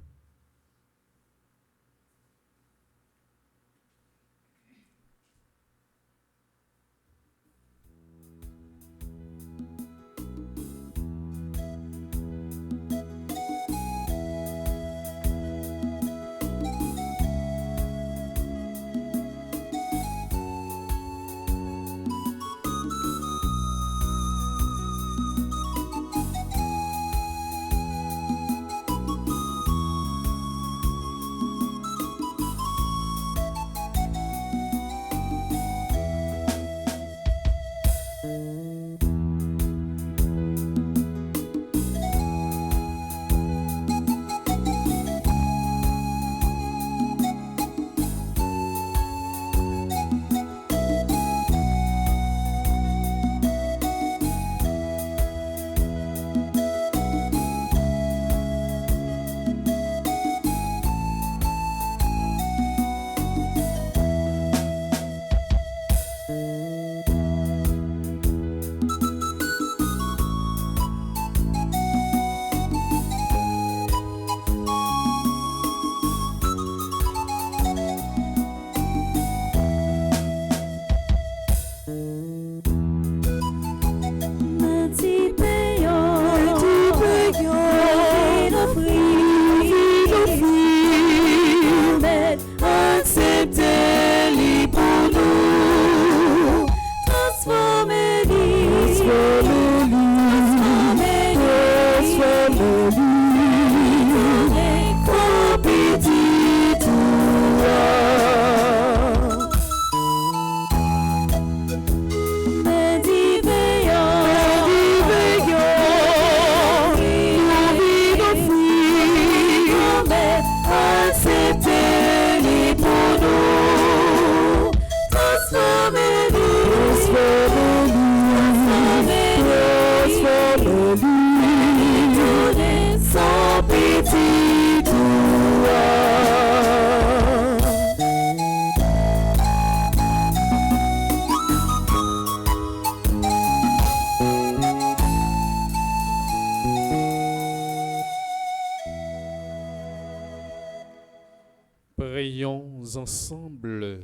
Prions ensemble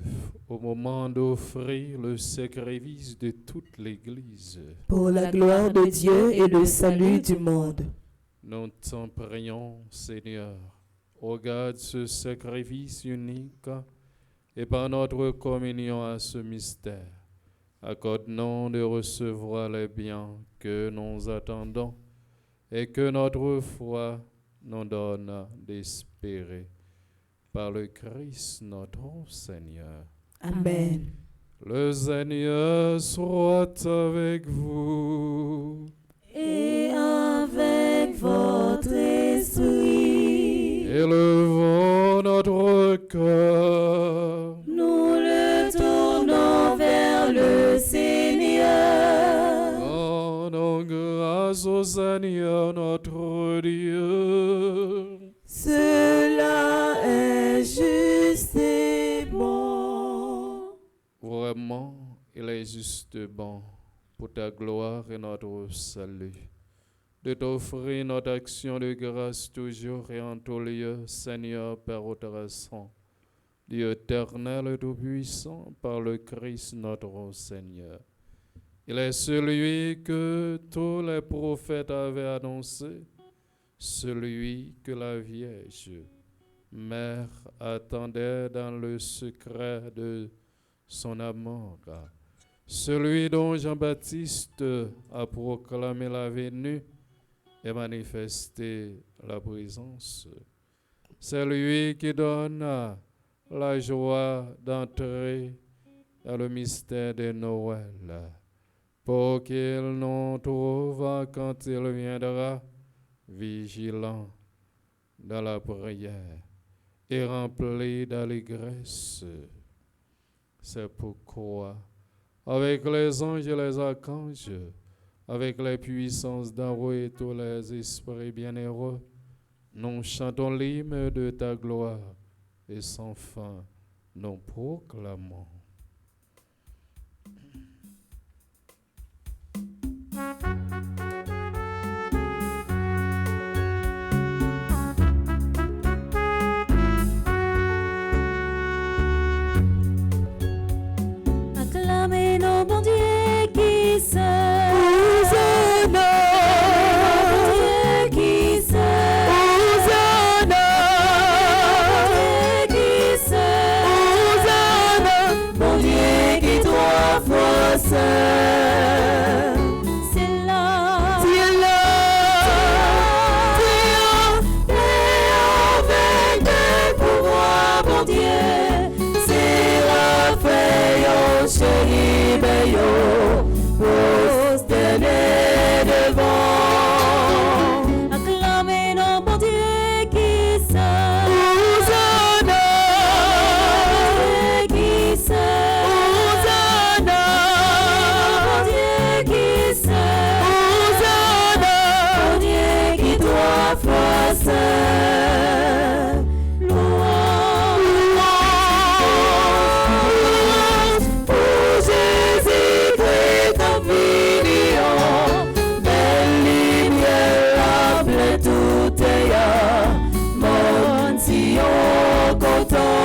au moment d'offrir le sacrifice de toute l'Église. pour la gloire de Dieu et le salut du monde. Nous t'en prions, Seigneur. Regarde ce sacrifice unique et par notre communion à ce mystère, accorde-nous de recevoir les biens que nous attendons et que notre foi nous donne d'espérer. Par le Christ notre Seigneur. Amen. Le Seigneur soit avec vous. Et avec votre esprit, Élevons notre cœur. nous le tournons vers le Seigneur. Rendons grâce au Seigneur notre Dieu. Cela est juste et bon. Vraiment, il est juste bon pour ta gloire et notre salut, de t'offrir notre action de grâce toujours et en tout lieu, Seigneur Père Saint, Dieu éternel et tout-puissant, par le Christ notre Seigneur. Il est celui que tous les prophètes avaient annoncé, celui que la Vierge Mère attendait dans le secret de son amour, celui dont Jean-Baptiste a proclamé la venue et manifesté la présence. C'est lui qui donne la joie d'entrer dans le mystère de Noël, pour qu'il nous trouve quand il viendra vigilant dans la prière et rempli d'allégresse. C'est pourquoi, avec les anges et les archanges, avec les puissances d'en haut et tous les esprits bienheureux, nous chantons l'hymne de ta gloire et sans fin nous proclamons. Acclamez nos bon Dieu qui sait. Hosanna. Bon Dieu qui sait. Hosanna. Bon Dieu qui sait. Hosanna. Bon Dieu qui trois fois sait. C'est là. C'est là. Avec des pouvoirs, bon Dieu. C'est la paix, chérie, beyo, prosterné devant. Acclamez nos bon Dieu qui sait. Hosanna. Bon Dieu qui sait. Hosanna. Bon Dieu qui sait. Hosanna. Bon Dieu qui trois fois sait. Pour Jésus-Christ comme million, belle lumière la pleine tout est mon Sion content.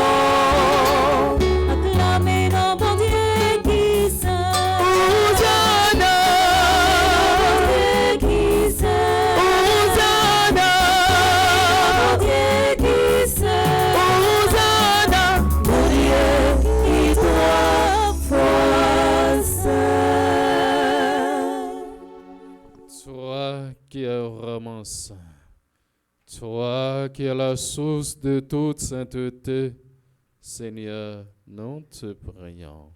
Acclamez nos bon Dieu qui sait. Hosanna. Bon Dieu qui sait. Hosanna. Bon Dieu qui sait. Hosanna. Bon Dieu qui trois fois sait. Toi qui es vraiment saint, toi qui es la source de toute sainteté, Seigneur, nous te prions.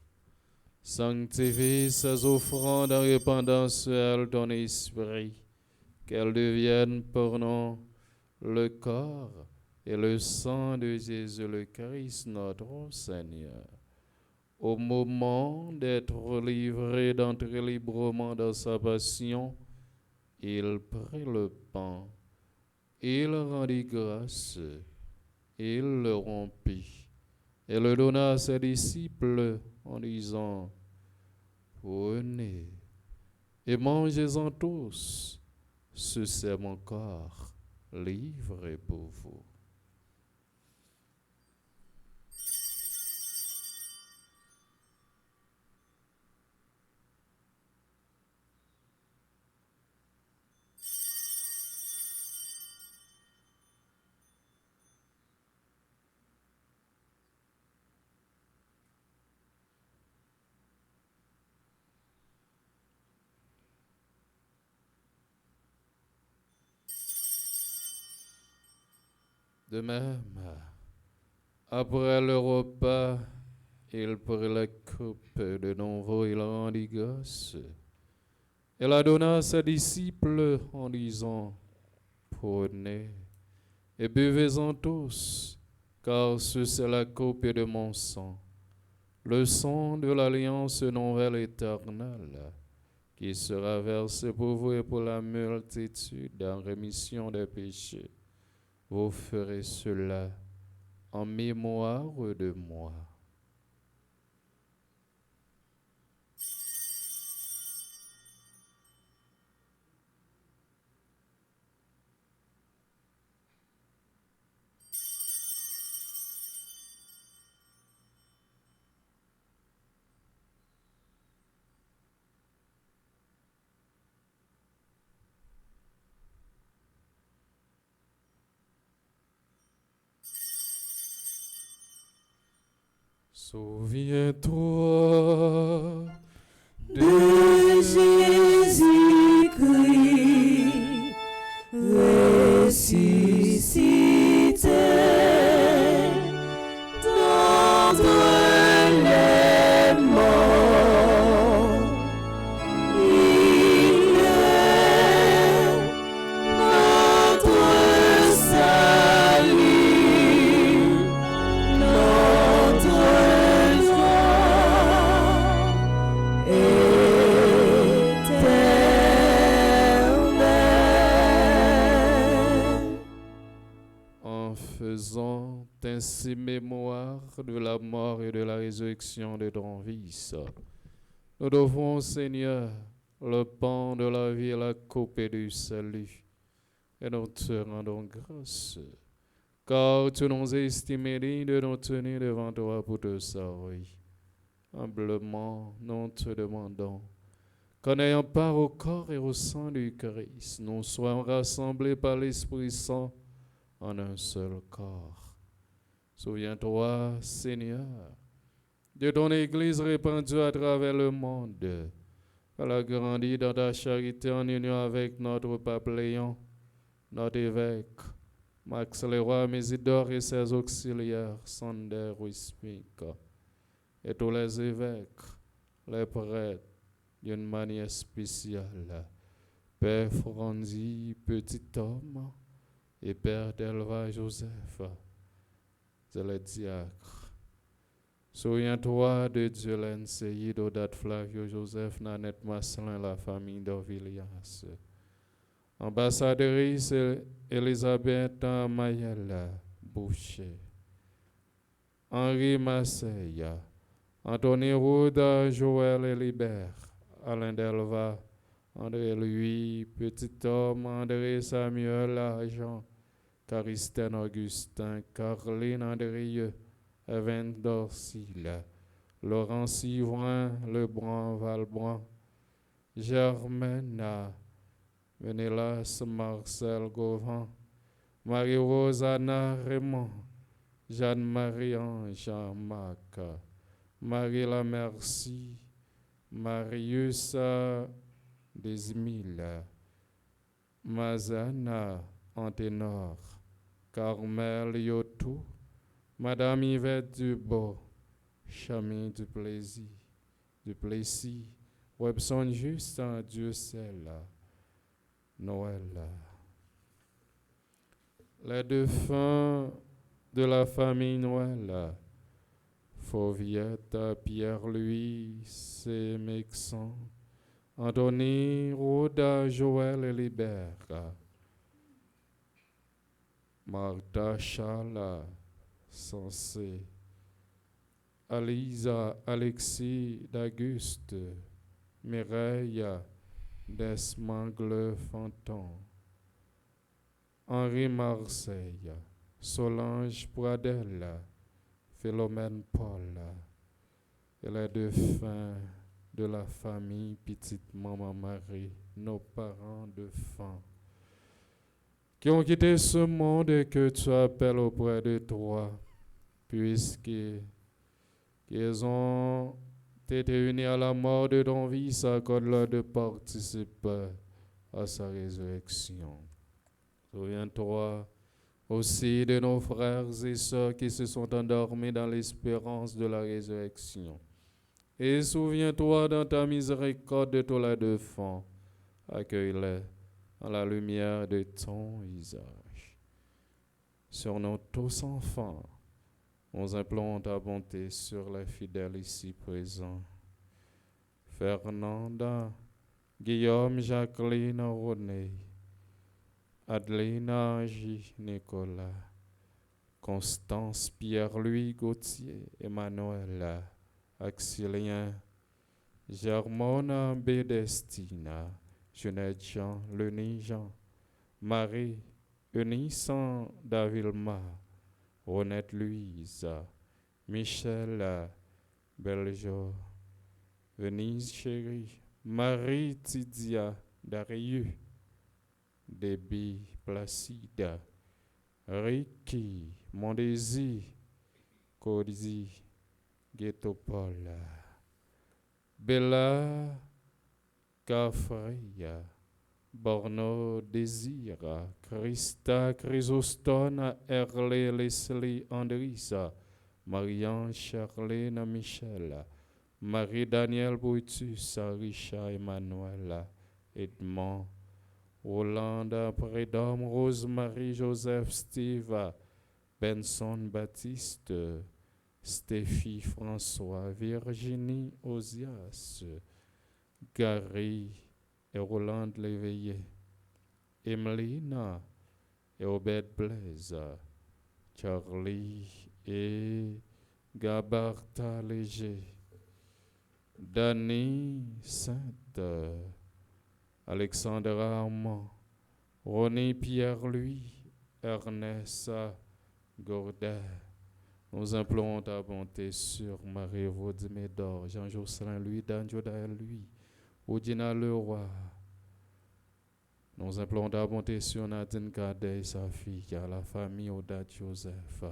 Sanctifie ces offrandes en répandant sur elles ton esprit, qu'elles deviennent pour nous le corps et le sang de Jésus le Christ, notre Seigneur. Au moment d'être livré, d'entrer librement dans sa passion, il prit le pain, il rendit grâce, il le rompit et le donna à ses disciples en disant, prenez et mangez-en tous, ce c'est mon corps livré pour vous. De même, après le repas, il prit la coupe de nouveau, il rendit grâce. Et la donna à ses disciples en disant, prenez et buvez-en tous, car ceci est la coupe de mon sang, le sang de l'alliance nouvelle éternelle, qui sera versé pour vous et pour la multitude en rémission des péchés. Vous ferez cela en mémoire de moi. Souviens-toi de Jésus-Christ ressuscité d'entre les morts. Il est notre salut, notre en faisant ainsi mémoire de la mort et de la résurrection de ton Fils. Nous devons, Seigneur, le pain de la vie et la coupe du salut. Et nous te rendons grâce, car tu nous as estimés dignes de nous tenir devant toi pour te servir. Humblement, nous te demandons qu'en ayant part au corps et au sang du Christ, nous soyons rassemblés par l'Esprit Saint en un seul corps. Souviens-toi, Seigneur, de ton Église répandue à travers le monde. Elle a grandi dans ta charité en union avec notre pape Léon, notre évêque, Max Leroy Mésidor et ses auxiliaires, Sander Wispika, et tous les évêques, les prêtres, d'une manière spéciale, Père Franzi, petit homme, et Père Delva Joseph, c'est le diacre. Souviens-toi de Diolène Seyid, Odate Flavio Joseph, Nanette Masselin, la famille d'Orvilias. Ambassadrice Elisabeth Mayella Boucher. Henri Masseya. Anthony Rouda, Joël Elibert. Alain Delva. André Louis, Petit Homme, André Samuel Argent. Caristène Augustin, Caroline Andrieux, Evan Dorsil, Laurent Sivrin, Lebrun Valbrun, Germaine, Menelas Marcel Gauvin, Marie-Rose Anna Raymond, Jeanne-Marie Jean-Marc, Marie La Merci, Marius Desmille, Mazana Anténor, Carmel Yotou, Madame Yvette Dubois, Chamin du Plessis, Webson Justin, Dieu seul, Noël. Les défunts de la famille Noël, Fauviette, Pierre-Louis, Sémexan, Anthony, Rhoda, Joël et Libert, Martha, Charles, Sensé, Alisa, Alexis, d'Auguste, Mireille, Desmangle, Fanton, Henri Marseille, Solange Pradel, Philomène Paul, et les défunts de la famille Petite Maman Marie, nos parents défunts, qui ont quitté ce monde et que tu appelles auprès de toi, puisqu'ils ont été unis à la mort de ton Fils, accorde-leur de participer à sa résurrection. Souviens-toi aussi de nos frères et sœurs qui se sont endormis dans l'espérance de la résurrection. Et souviens-toi dans ta miséricorde de tous les défunts. Accueille-les dans la lumière de ton visage. Sur nous tous enfants, nous implorons ta bonté sur les fidèles ici présents. Fernanda, Guillaume, Jacqueline, René, Adelina, Angie, Nicolas, Constance, Pierre-Louis, Gauthier, Emmanuel, Axilien, Germona, Bédestina, Jeanette Jean, Leni Jean, Marie, Eunice, Davilma, Ronette Louise, Michel, Beljo, Venise chérie, Marie Tidia, Darius, Déby, Placide, Ricky, Mondésir, Cody, Ghetto-Paul, Bella, Cafreya, Borno, Désir, Christa, Chrysostone, Erlé, Leslie, Andrissa, Marianne, Charlène, Michel, Marie-Danielle Brutus, Richard, Emmanuel, Edmond, Rolanda, Prédhomme, Rosemary, Joseph, Steve, Benson, Baptiste, Stéphie, François, Virginie, Osias, Gary et Roland Léveillé, Emelina et Obed Blaise, Charlie et Gabarta Léger, Danny Sainte, Alexandra Armand, René Pierre-Louis, Ernest Gourdet. Nous implorons ta bonté sur Marie-Vaud Médor, Jean-Jocelyn Louis, Dan Jodaël Louis, Oudina Leroy. Nous implorons ta bonté sur Nadine Cadet et sa fille, car la famille Oda Joseph.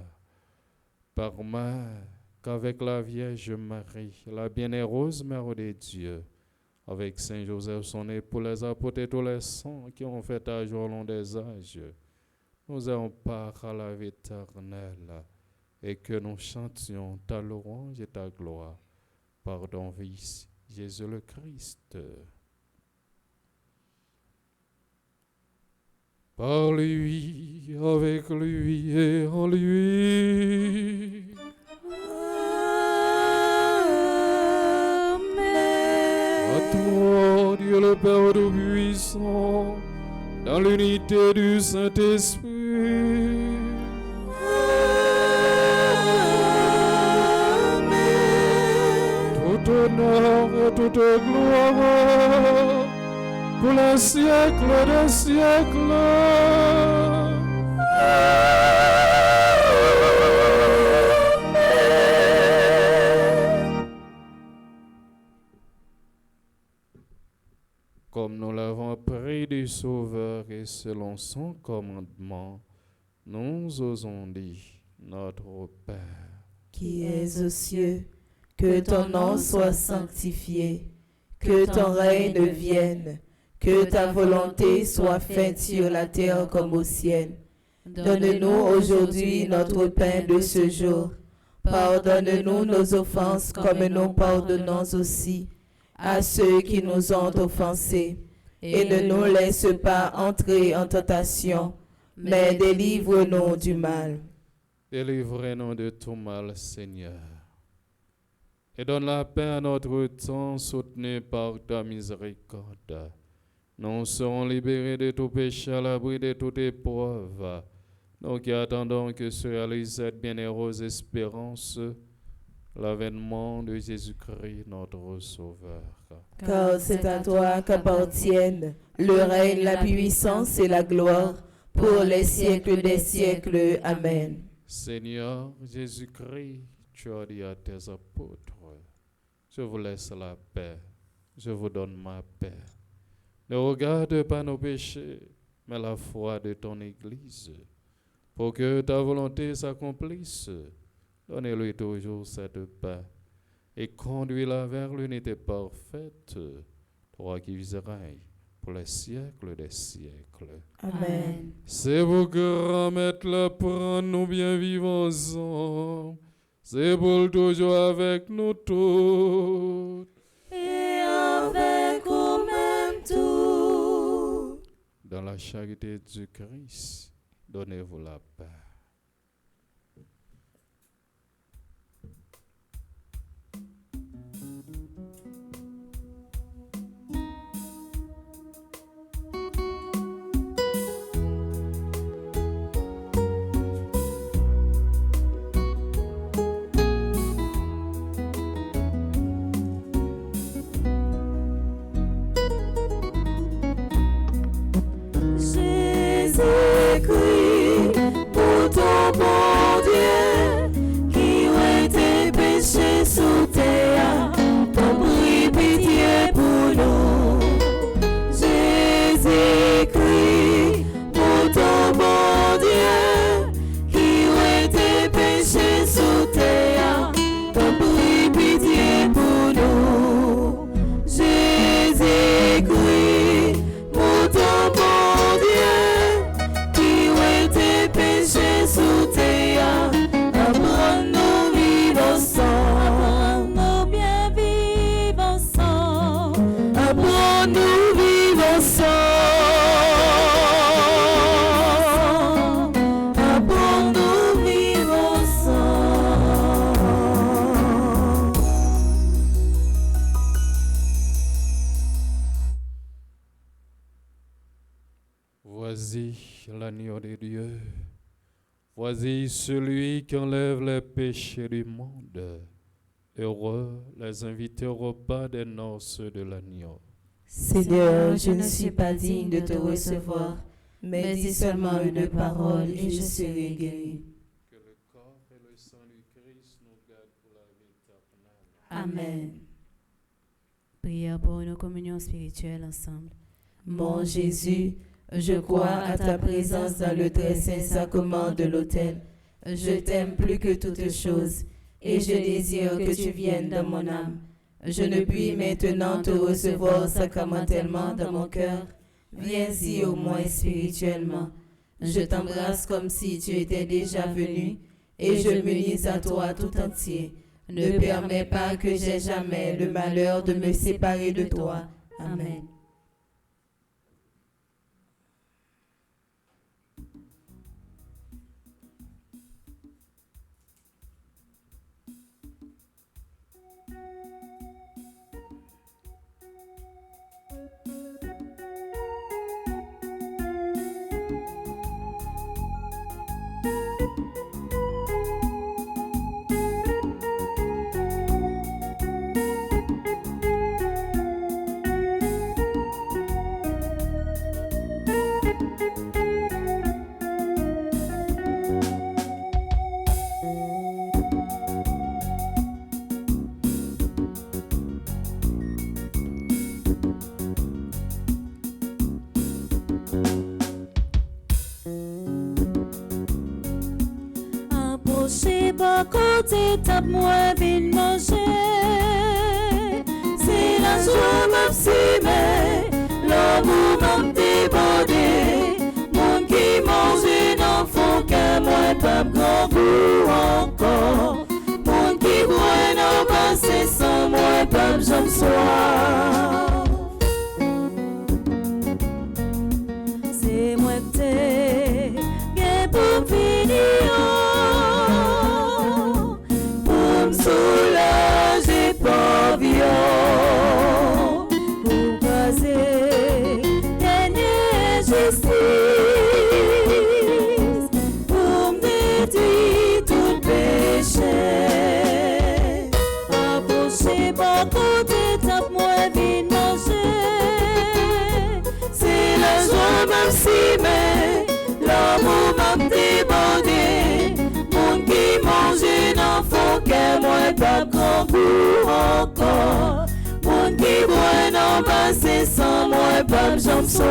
Par moi, qu'avec la Vierge Marie, la bienheureuse Mère de Dieu, avec Saint Joseph, son époux, les apôtres et tous les saints qui ont fait âge au long des âges, nous ayons part à la vie éternelle et que nous chantions ta louange et ta gloire par ton Fils, Jésus le Christ. Par lui, avec lui et en lui. À toi, Dieu le Père Tout-Puissant, dans l'unité du Saint-Esprit. Tout honneur et toute gloire pour les siècles des siècles. Comme nous l'avons appris du Sauveur et selon son commandement, nous osons dire, notre Père, qui es aux cieux, que ton nom soit sanctifié, que ton règne vienne, que ta volonté soit faite sur la terre comme au ciel. Donne-nous aujourd'hui notre pain de ce jour. Pardonne-nous nos offenses comme nous pardonnons aussi à ceux qui nous ont offensés. Et ne nous laisse pas entrer en tentation, mais délivre-nous du mal. Délivrez-nous de tout mal, Seigneur. Et donne la paix à notre temps, soutenu par ta miséricorde. Nous serons libérés de tout péché, à l'abri de toute épreuve. Nous qui attendons que se réalise cette bienheureuse espérance, l'avènement de Jésus-Christ, notre Sauveur. Car c'est à toi qu'appartiennent le règne, la puissance et la gloire pour les siècles des siècles. Amen. Seigneur Jésus-Christ, tu as dit à tes apôtres, je vous laisse la paix, je vous donne ma paix. Ne regarde pas nos péchés, mais la foi de ton Église, pour que ta volonté s'accomplisse. Donne-lui toujours cette paix et conduis-la vers l'unité parfaite, toi qui vis et règnes pour les siècles des siècles. Amen. C'est vous, grand maître, là, prendre nous bien vivre ensemble. C'est pour toujours avec nous tous. Et avec vous-même tout. Dans la charité du Christ, donnez-vous la paix. Jésus-Christ, pour ton bon Dieu, qui ont été péchés sous terre, t'en prie pitié pour nous. Jésus-Christ, pour ton bon Dieu, qui ont été péchés sous terre, t'en prie pitié pour nous. Jésus-Christ, pour ton bon Dieu, qui ont été péchés sous terre, apprends-nous vivre ensemble, apprends-nous bien vivre ensemble, apprends-nous vivre ensemble, apprends-nous vivre ensemble. Voici l'agneau de Dieu. Voici celui qui enlève les péchés du monde. Heureux les invités au repas des noces de l'agneau. Seigneur, je ne suis pas digne de te recevoir, mais dis seulement une parole et je serai guéri. Que le corps et le sang du Christ nous gardent pour la vie éternelle. Amen. Prière pour une communion spirituelle ensemble. Mon Jésus, je crois à ta présence dans le très saint sacrement de l'autel. Je t'aime plus que toutes choses et je désire que tu viennes dans mon âme. Je ne puis maintenant te recevoir sacramentellement dans mon cœur. Viens-y au moins spirituellement. Je t'embrasse comme si tu étais déjà venu et je m'unis à toi tout entier. Ne permets pas que j'aie jamais le malheur de me séparer de toi. Amen. Approchez pas côté tape moi vin manger. C'est la joie m'absime, l'amour m'a débordé. Mon qui mange n'en font qu'un moi pas grand goût encore. Mon qui boit n'en passe sans moi pas j'en soif. C'est moi que t'es, que pour finir. Soulager pavillon pour passer dernière justice pour me détruire tout péché. Approchez pas côté tape moi vite manger. C'est la joie même si mais l'amour m'a débordé. Mon qui mange n'en faut que moi pas grand goût encore. Mon qui boit n'en passe sans moi pas j'en soif.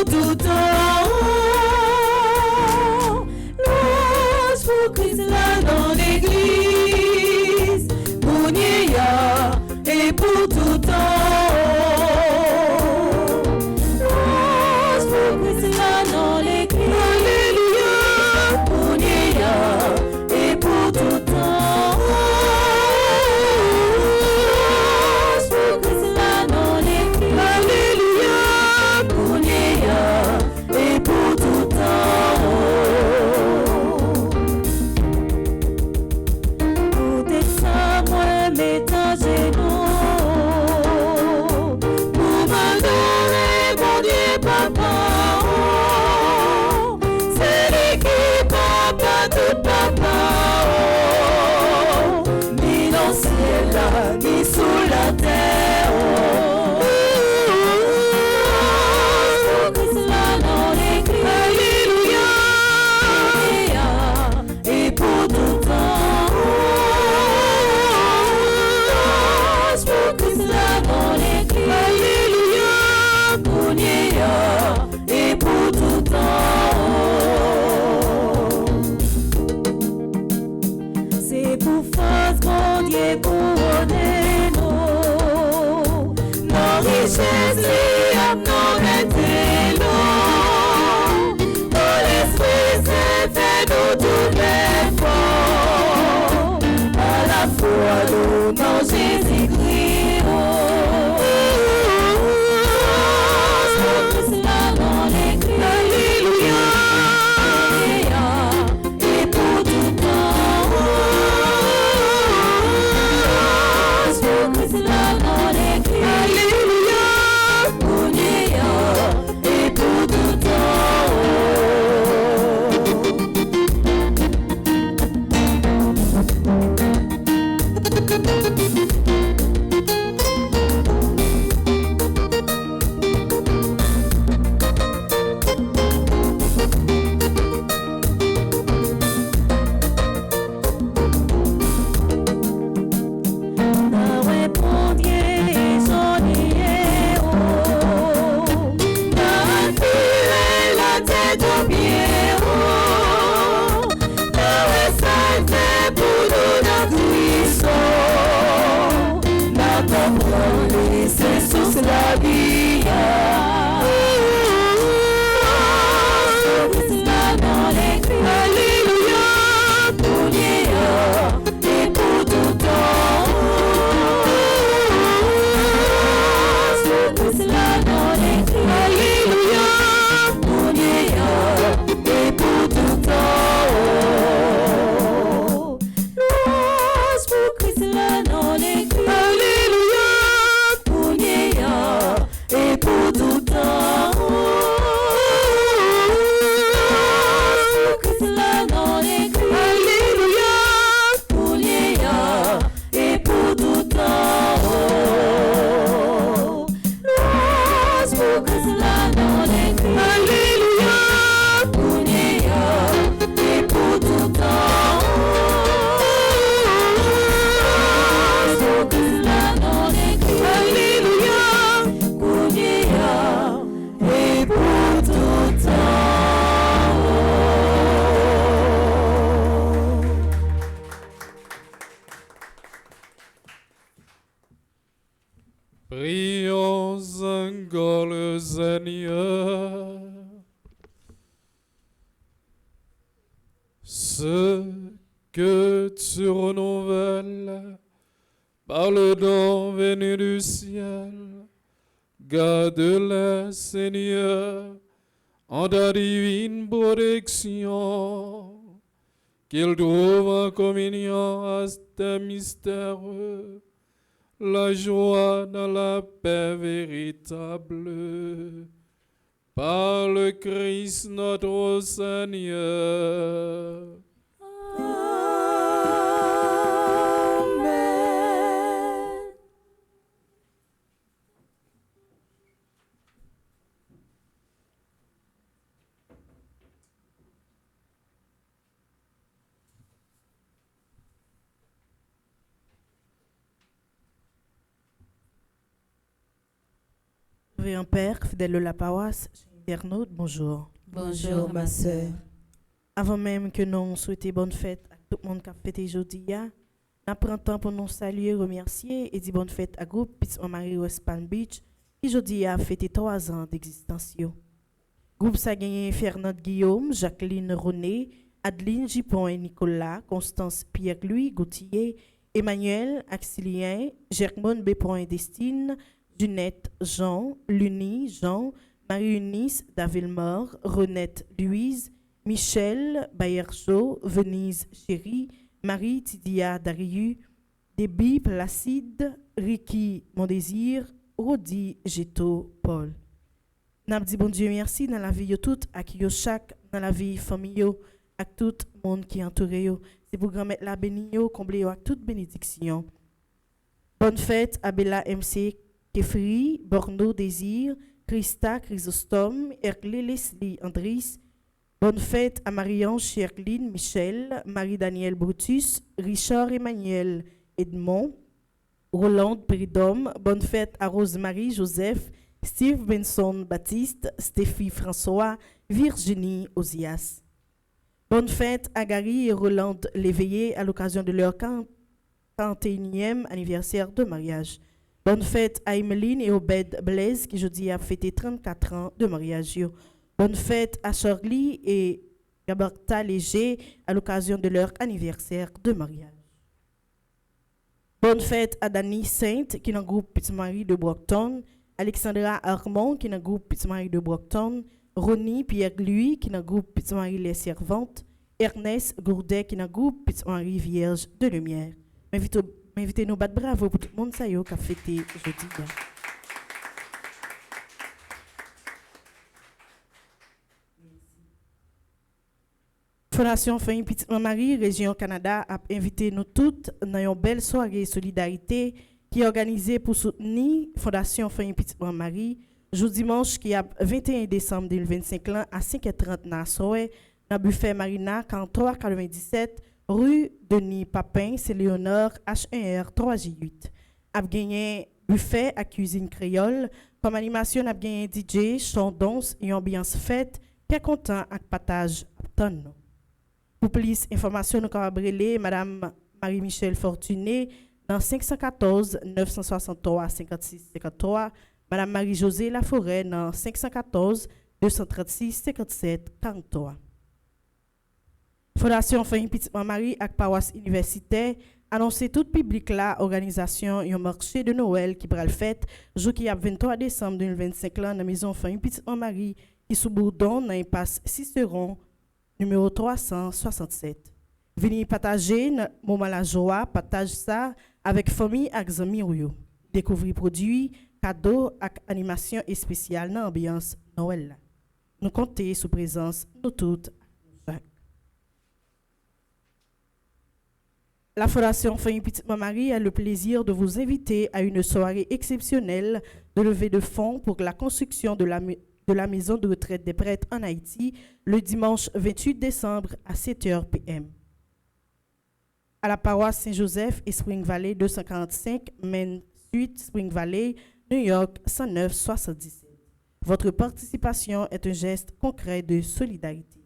pour tout temps. Louange pour Christ là dans l'église, pour Nia et pour tout temps. Louange pour Christ là dans l'église, alléluia, pour Nia et pour tout temps. Louange pour Christ là dans l'église, alléluia, pour Nia et pour tout temps. Tout ça, moi, m'étant génot, pour m'adorer, mon Dieu, papa. C'est lui qui papa, tout papa. Ni dans le ciel, là, ni sous la terre. Pour Christ là dans l'église, alléluia, et pour tout temps. Pour Christ là dans l'église, alléluia, pour Nia et pour tout temps. C'est pour face, mon Dieu, couronné, nos richesses, nos métélos, dans l'esprit, c'est fait nous tout l'effort, à la fois nous, non Jésus-Christ, pour Christ là dans l'église, alléluia, et pour tout temps. Pour Christ là dans l'église, alléluia, pour Nia et pour tout temps. La vie, dans l'église, alléluia, pour Nia et pour tout temps. Pour Christ là dans l'église, alléluia, pour Nia et pour tout temps. Louange pour Christ là dans l'église, alléluia, pour Nia et pour tout temps. Pour Christ là dans l'église, alléluia, pour Nia et pour tout temps. Louange pour Christ là dans l'église, alléluia, pour Nia et pour tout temps. Pour Christ là dans l'église, alléluia, pour Nia et pour tout temps. Prions encore le Seigneur. Ce que tu renouvelles par le don venu du ciel, garde-les, Seigneur, en ta divine protection, qu'ils trouvent en communion à ce mystère la joie dans la paix véritable. Par le Christ notre Seigneur. Amen. Révérend Père, fidèle de la paroisse, internautes, bonjour. Bonjour, ma sœur. Avant même que nous souhaitions bonne fête à tout le monde qui a fêté aujourd'hui, nous prenons temps pour nous saluer, remercier et dire bonne fête à groupe Petit Marie West Palm Beach qui aujourd'hui a fêté 3 ans d'existence. Groupe ça a gagné Fernand Guillaume, Jacqueline René, Adeline Gipon et Nicolas, Constance Pierre-Louis Gauthier, Emmanuel Axilien, Germone Bépon et Destine, Junette Jean, Lunie Jean, Marie-Eunice Davilmore, Renette Louise, Michel Bayerjo, Venise Chéri, Marie Tidia Dariu, Déby Placide, Ricky Mondésir, Rodi Géto Paul. N'a dit bon Dieu merci dans la vie de tout, à qui chaque dans la vie famille, à tout le monde qui entoure. C'est pour grand mettre la béni, combler avec toute bénédiction. Bonne fête à Bella MC Kefri, Borno Désir, Christa Chrysostome, Herclé Leslie Andris. Bonne fête à Marie-Ange Cherline Michel, Marie-Danielle Brutus, Richard Emmanuel Edmond, Roland Péridome. Bonne fête à Rosemary Joseph, Steve Benson Baptiste, Stéphie François, Virginie Ozias. Bonne fête à Gary et Roland Léveillé à l'occasion de leur 41e anniversaire de mariage. Bonne fête à Emeline et Obed Blaise qui jeudi a fêté 34 ans de mariage. Bonne fête à Charlie et Gabarta Léger à l'occasion de leur anniversaire de mariage. Bonne fête à Dani Sainte qui est dans le groupe Petit Marie de Brockton, Alexandra Armand qui est dans le groupe Petit Marie de Brockton, Ronnie Pierre-Louis qui est dans le groupe Petit Marie Les Servantes, Ernest Gourdet qui est dans le groupe Petit Marie Vierge de Lumière. M'invitez-nous battre bravo pour tout le monde qui a fêté jeudi. Fondation Famille Petite Marie, Région Canada, a invité nous toutes dans une belle soirée solidarité qui est organisée pour soutenir Fondation Famille Petite Marie, jour dimanche qui a 21 décembre 2025 à 5h30 dans Soé, dans Buffet Marina, 4397, rue Denis Papin, c'est Léonore, H1R 3J8. A gagné buffet à cuisine créole, comme animation a gagné DJ, chant danse et ambiance fête, qui est content avec partage tonne. Pour plus d'informations, nous avons brûlé Madame Marie-Michel Fortuné dans 514 963 56 53, Madame Marie-Josée Laforêt dans 514 236 57 43. Fondation Famille Petite Marie avec paroisse universitaire annoncé tout public la organisation un marché de Noël qui pral fête jour qui a 23 décembre 2025 là dans la maison Famille Petite Marie qui sous Bourdon dans impasse Ciceron numéro 367. Venez partager moment la joie, partage ça avec famille et amis ou découvrir produits, cadeaux et animation spéciale dans l'ambiance Noël. Nous comptons sous présence nous toutes. La Fondation Famille Petite Marie a le plaisir de vous inviter à une soirée exceptionnelle de levée de fonds pour la construction de la maison de retraite des prêtres en Haïti le dimanche 28 décembre à 7h p.m. À la paroisse Saint-Joseph et Spring Valley 245 Main Street, Spring Valley, New York 109-77. Votre participation est un geste concret de solidarité.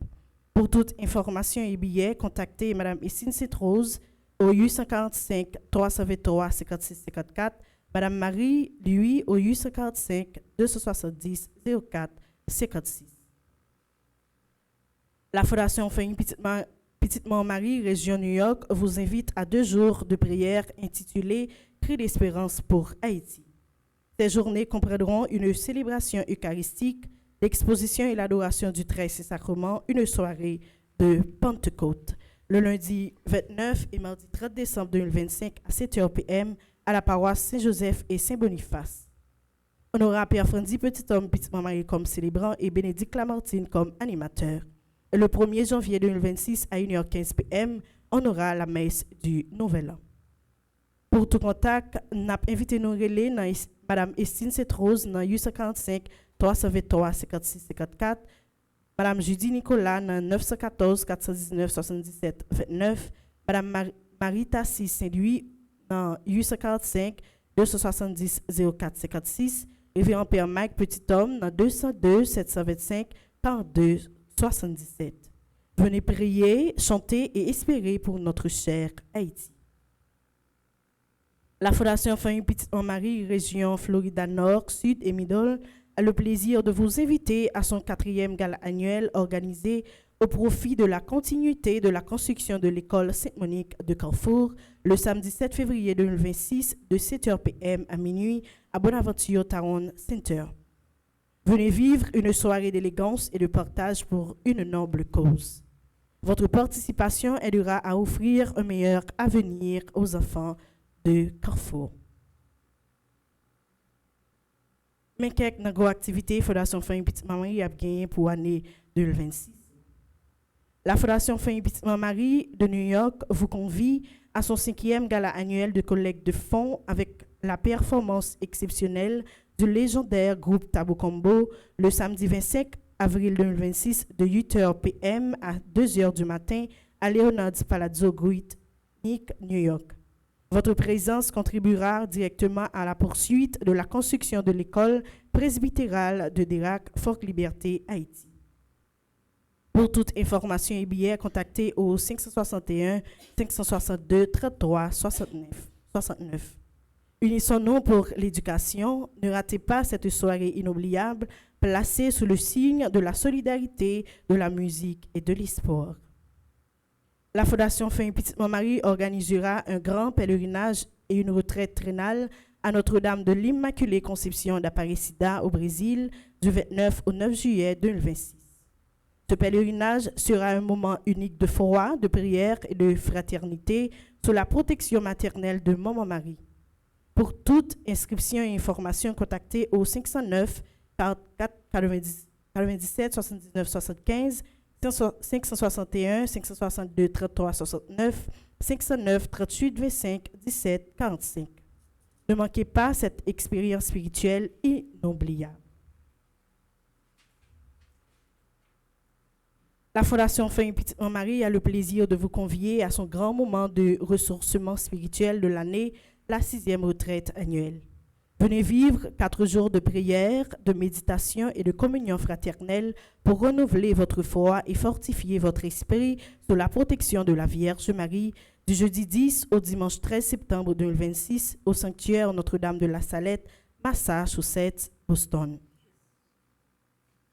Pour toute information et billets, contactez Mme Essine Citrose au 845 323 56 54, Mme Marie, lui, au 845 270 04 56. La Fondation Famille Petite Marie, Région New York, vous invite à 2 jours de prière intitulés Cri d'espérance pour Haïti. Ces journées comprendront une célébration eucharistique, l'exposition et l'adoration du très saint sacrement, une soirée de Pentecôte. Le lundi 29 et mardi 30 décembre 2025 à 7h p.m. à la paroisse Saint-Joseph et Saint-Boniface. On aura Pierre Frandy Petit Homme Petite Marie comme célébrant et Bénédicte Lamartine comme animateur. Le 1er janvier 2026 à 1h15 p.m. on aura la messe du Nouvel An. Pour tout contact, n'a invité nous relais dans Mme Estine Cetrose dans 845 323 56 54, Mme Judy Nicolas dans 914 419 77 29, Mme Marie Tassis Saint-Louis dans 845 270 04 56, Révérend Père Mike Petit-Homme dans 202 725 42 77. Venez prier, chanter et espérer pour notre chère Haïti. La Fondation Famille Petite-Marie, région Florida Nord, Sud et Middle, a le plaisir de vous inviter à son 4e gala annuel organisé au profit de la continuité de la construction de l'école Sainte-Monique de Carrefour le samedi 7 février 2026 de 7h p.m. à minuit à Bonaventure Town Center. Venez vivre une soirée d'élégance et de partage pour une noble cause. Votre participation aidera à offrir un meilleur avenir aux enfants de Carrefour. Mais quelques activités Fondation Famille Petite Marie a gagné pour l'année 2026. La Fondation Famille Petite Marie de New York vous convie à son 5e gala annuel de collecte de fonds avec la performance exceptionnelle du légendaire groupe Tabou Combo le samedi 25 avril 2026 de 8h p.m. à 2h du matin à Leonard's Palazzo Great Neck, New York. Votre présence contribuera directement à la poursuite de la construction de l'école presbytérale de Dérac, Fort Liberté, Haïti. Pour toute information et billets, contactez au 561 562 33 69. Unissons-nous pour l'éducation. Ne ratez pas cette soirée inoubliable, placée sous le signe de la solidarité, de la musique et de l'espoir. La Fondation Famille Petite-Marie organisera un grand pèlerinage et une retraite trénale à Notre-Dame de l'Immaculée Conception d'Aparecida au Brésil du 29 au 9 juillet 2026. Ce pèlerinage sera un moment unique de foi, de prière et de fraternité sous la protection maternelle de Maman Marie. Pour toute inscription et information, contactez au 509 44 97 79 75 561 562 33 69 509 38 25 17 45. Ne manquez pas cette expérience spirituelle inoubliable. La Fondation Famille Petite-Marie a le plaisir de vous convier à son grand moment de ressourcement spirituel de l'année, la 6e retraite annuelle. Venez vivre 4 jours de prière, de méditation et de communion fraternelle pour renouveler votre foi et fortifier votre esprit sous la protection de la Vierge Marie du jeudi 10 au dimanche 13 septembre 2026 au sanctuaire Notre-Dame de la Salette, Massachusetts, Boston.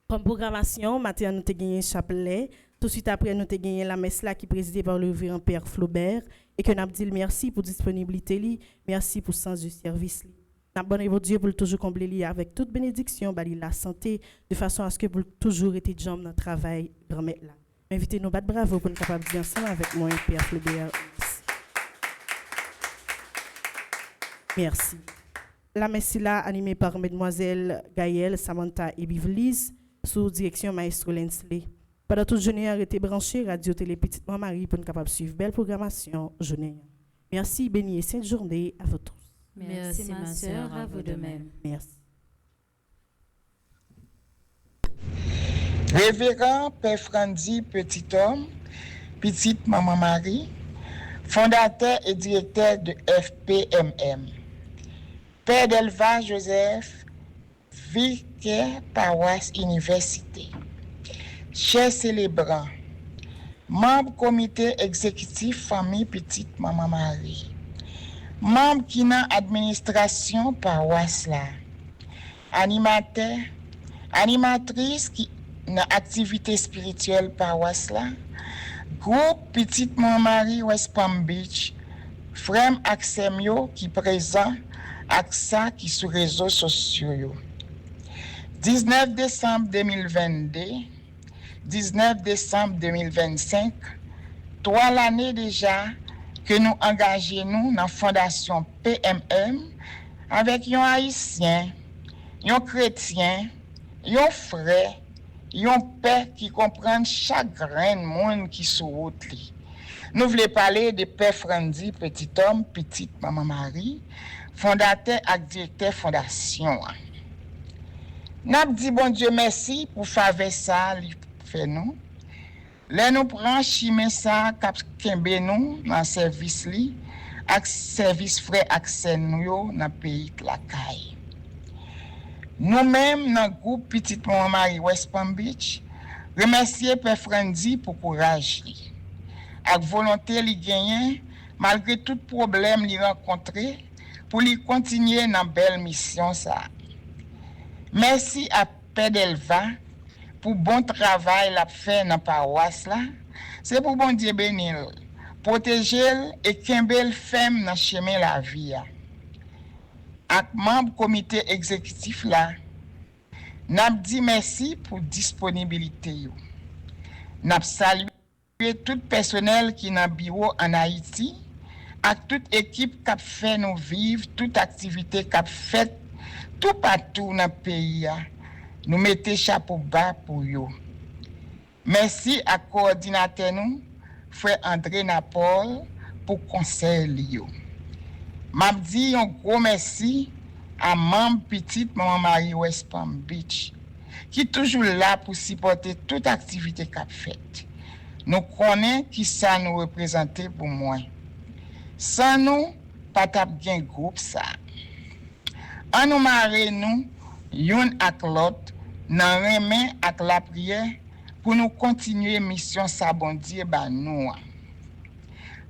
Comme programmation, matin nous avons gagné un chapelet. Tout de suite après, nous avons gagné la messe là qui est présidée par le révérend Père Flaubert et que nous avons dit merci pour la disponibilité, merci pour le sens du service. Nous avons bon Dieu pour toujours combler avec toute bénédiction, la santé, de façon à ce que vous toujours été de jambes dans le travail, grand-mère là. Invitez-nous à battre bravo pour nous capables de dire ensemble avec moi, Père Flaubert. Merci. La messe là animée par Mesdemoiselles Gaëlle, Samantha et Bivlis, sous direction Maestro Lensley. Pendant toute journée, arrêtez branché Radio Télé Petite Marie pour nous capables de suivre belle programmation journée. Merci, bénie et sainte journée à vous tous. Merci ma sœur, à vous de même. Merci. Révérend Père Frandy Petit-Homme, Petite Maman Marie, fondateur et directeur de FPMM. Père Delva Joseph, vicaire paroisse université. Chers célébrants, membre comité exécutif famille Petite Maman Marie, membre qui dans administration paroisse là, animateur, animatrice qui dans activité spirituelle paroisse là, groupe Petite Maman Marie West Palm Beach, frère Axemio qui présent AXA qui sur réseaux sociaux. 19 décembre 2022, 19 décembre 2025, 3 l'année déjà que nous engageons dans la fondation PMM avec un haïtien, un chrétien, un frère, un père qui comprend chaque grain de monde qui sur route. Nous voulons parler de Père Frandy Petit-Homme, Petite Maman Marie, fondateur et directeur fondation. N'a dit bon Dieu merci pour faveur ça li fait nous. Là nous prend chimé ça cap kembe nous dans service li ak service frère accès nous yo dans pays la caille. Nous-mêmes, dans le groupe Petite Maman Marie West Palm Beach, remercier Père Frandi pour courage. Avec volonté, li gagné, malgré tout problème li rencontré, pour lui continuer dans belle mission ça. Merci à Père Delva pour bon travail l'a fait dans paroisse là. C'est pour bon Dieu bénir, protéger et kembel femme dans chemin la vie. Ak membre comité exécutif là, n'a dit merci pour disponibilité yo. N'a salué tout personnel qui dans bureau en Haïti, ak toute équipe qui a fait nous vivre, toute activité qui a fait tout partout dans le pays. Nous mettons chapeau bas pour yo. Merci à coordinateur nous, frère André Napol, pour conseil yo. M'a dit un gros merci à membre Petite Maman Marie West Palm Beach, qui est toujours là pour supporter toute activité qu'a faite. Nous connaissons qui ça nous représente pour moi. Sans nous, pas tap gen groupe ça. En nous marrer nous, yon ak l'autre, nan remen ak la prière pour nous continuer mission sa bon Dieu ba nous.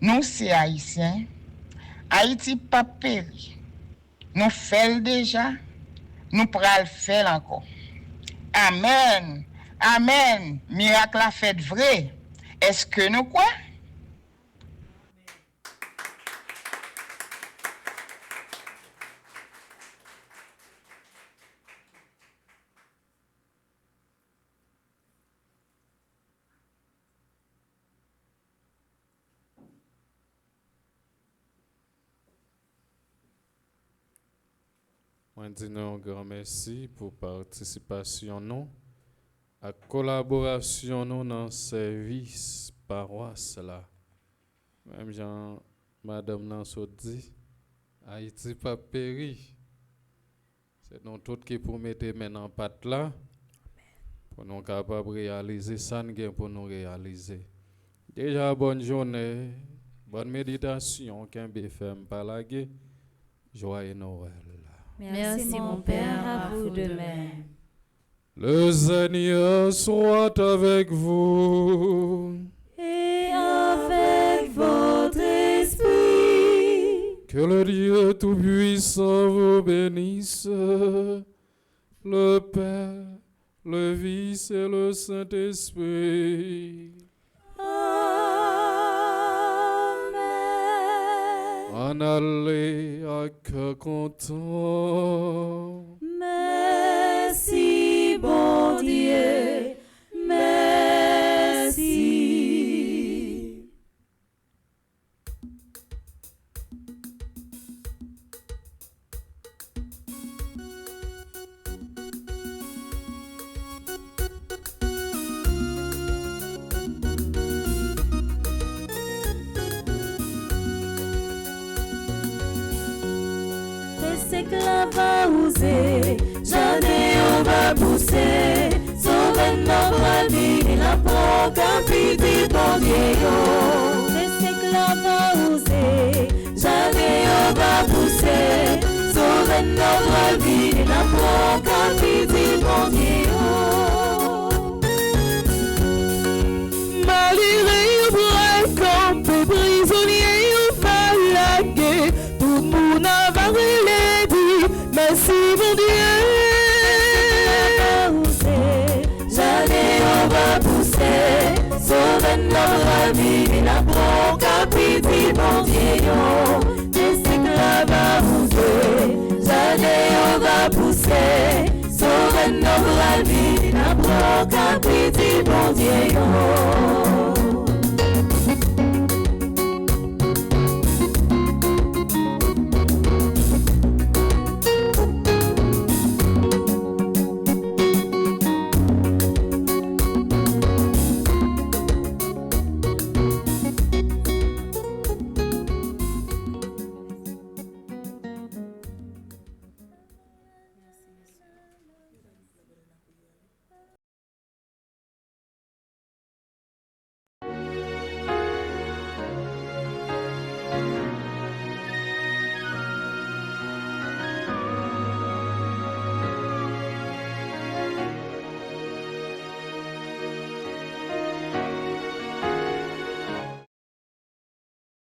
Nous c'est haïtiens. Haïti pas péri. Nous faisons déjà, nous pral faire encore. Amen. Amen. Miracle la fête vrai. Est-ce que nous quoi? Moi, dis un grand merci pour participation nous, à collaboration nous dans le service paroisse là. Même Jean, Madame Nanso dit, Haïti pas péri. C'est nous tous qui pour mettre main en patte là, pour nous capables de réaliser ça, pour nous réaliser. Déjà, bonne journée, bonne méditation, qu'un BFM pas lagué, joyeux Noël. Merci mon Père, à vous de même. Le Seigneur soit avec vous. Et avec votre esprit. Que le Dieu Tout-Puissant vous bénisse, le Père, le Fils et le Saint-Esprit. En aller à cœur content. Merci, bon Dieu, merci. Esclave va oser, jamais on va pousser. Sauver notre vie, la peau capitée bon Dieu. Esclave va oser, jamais on va pousser. Sauver notre vie, la peau capitée bon Dieu. Malgré le camp, prisonnier ou malagué, tout le monde a valé. Merci mon Dieu. Jamais on va pousser, sauver notre vie, la peau capitée mon Dieu. Des esclaves à pousser, jamais on va pousser, sauver notre vie, la peau capitée mon Dieu.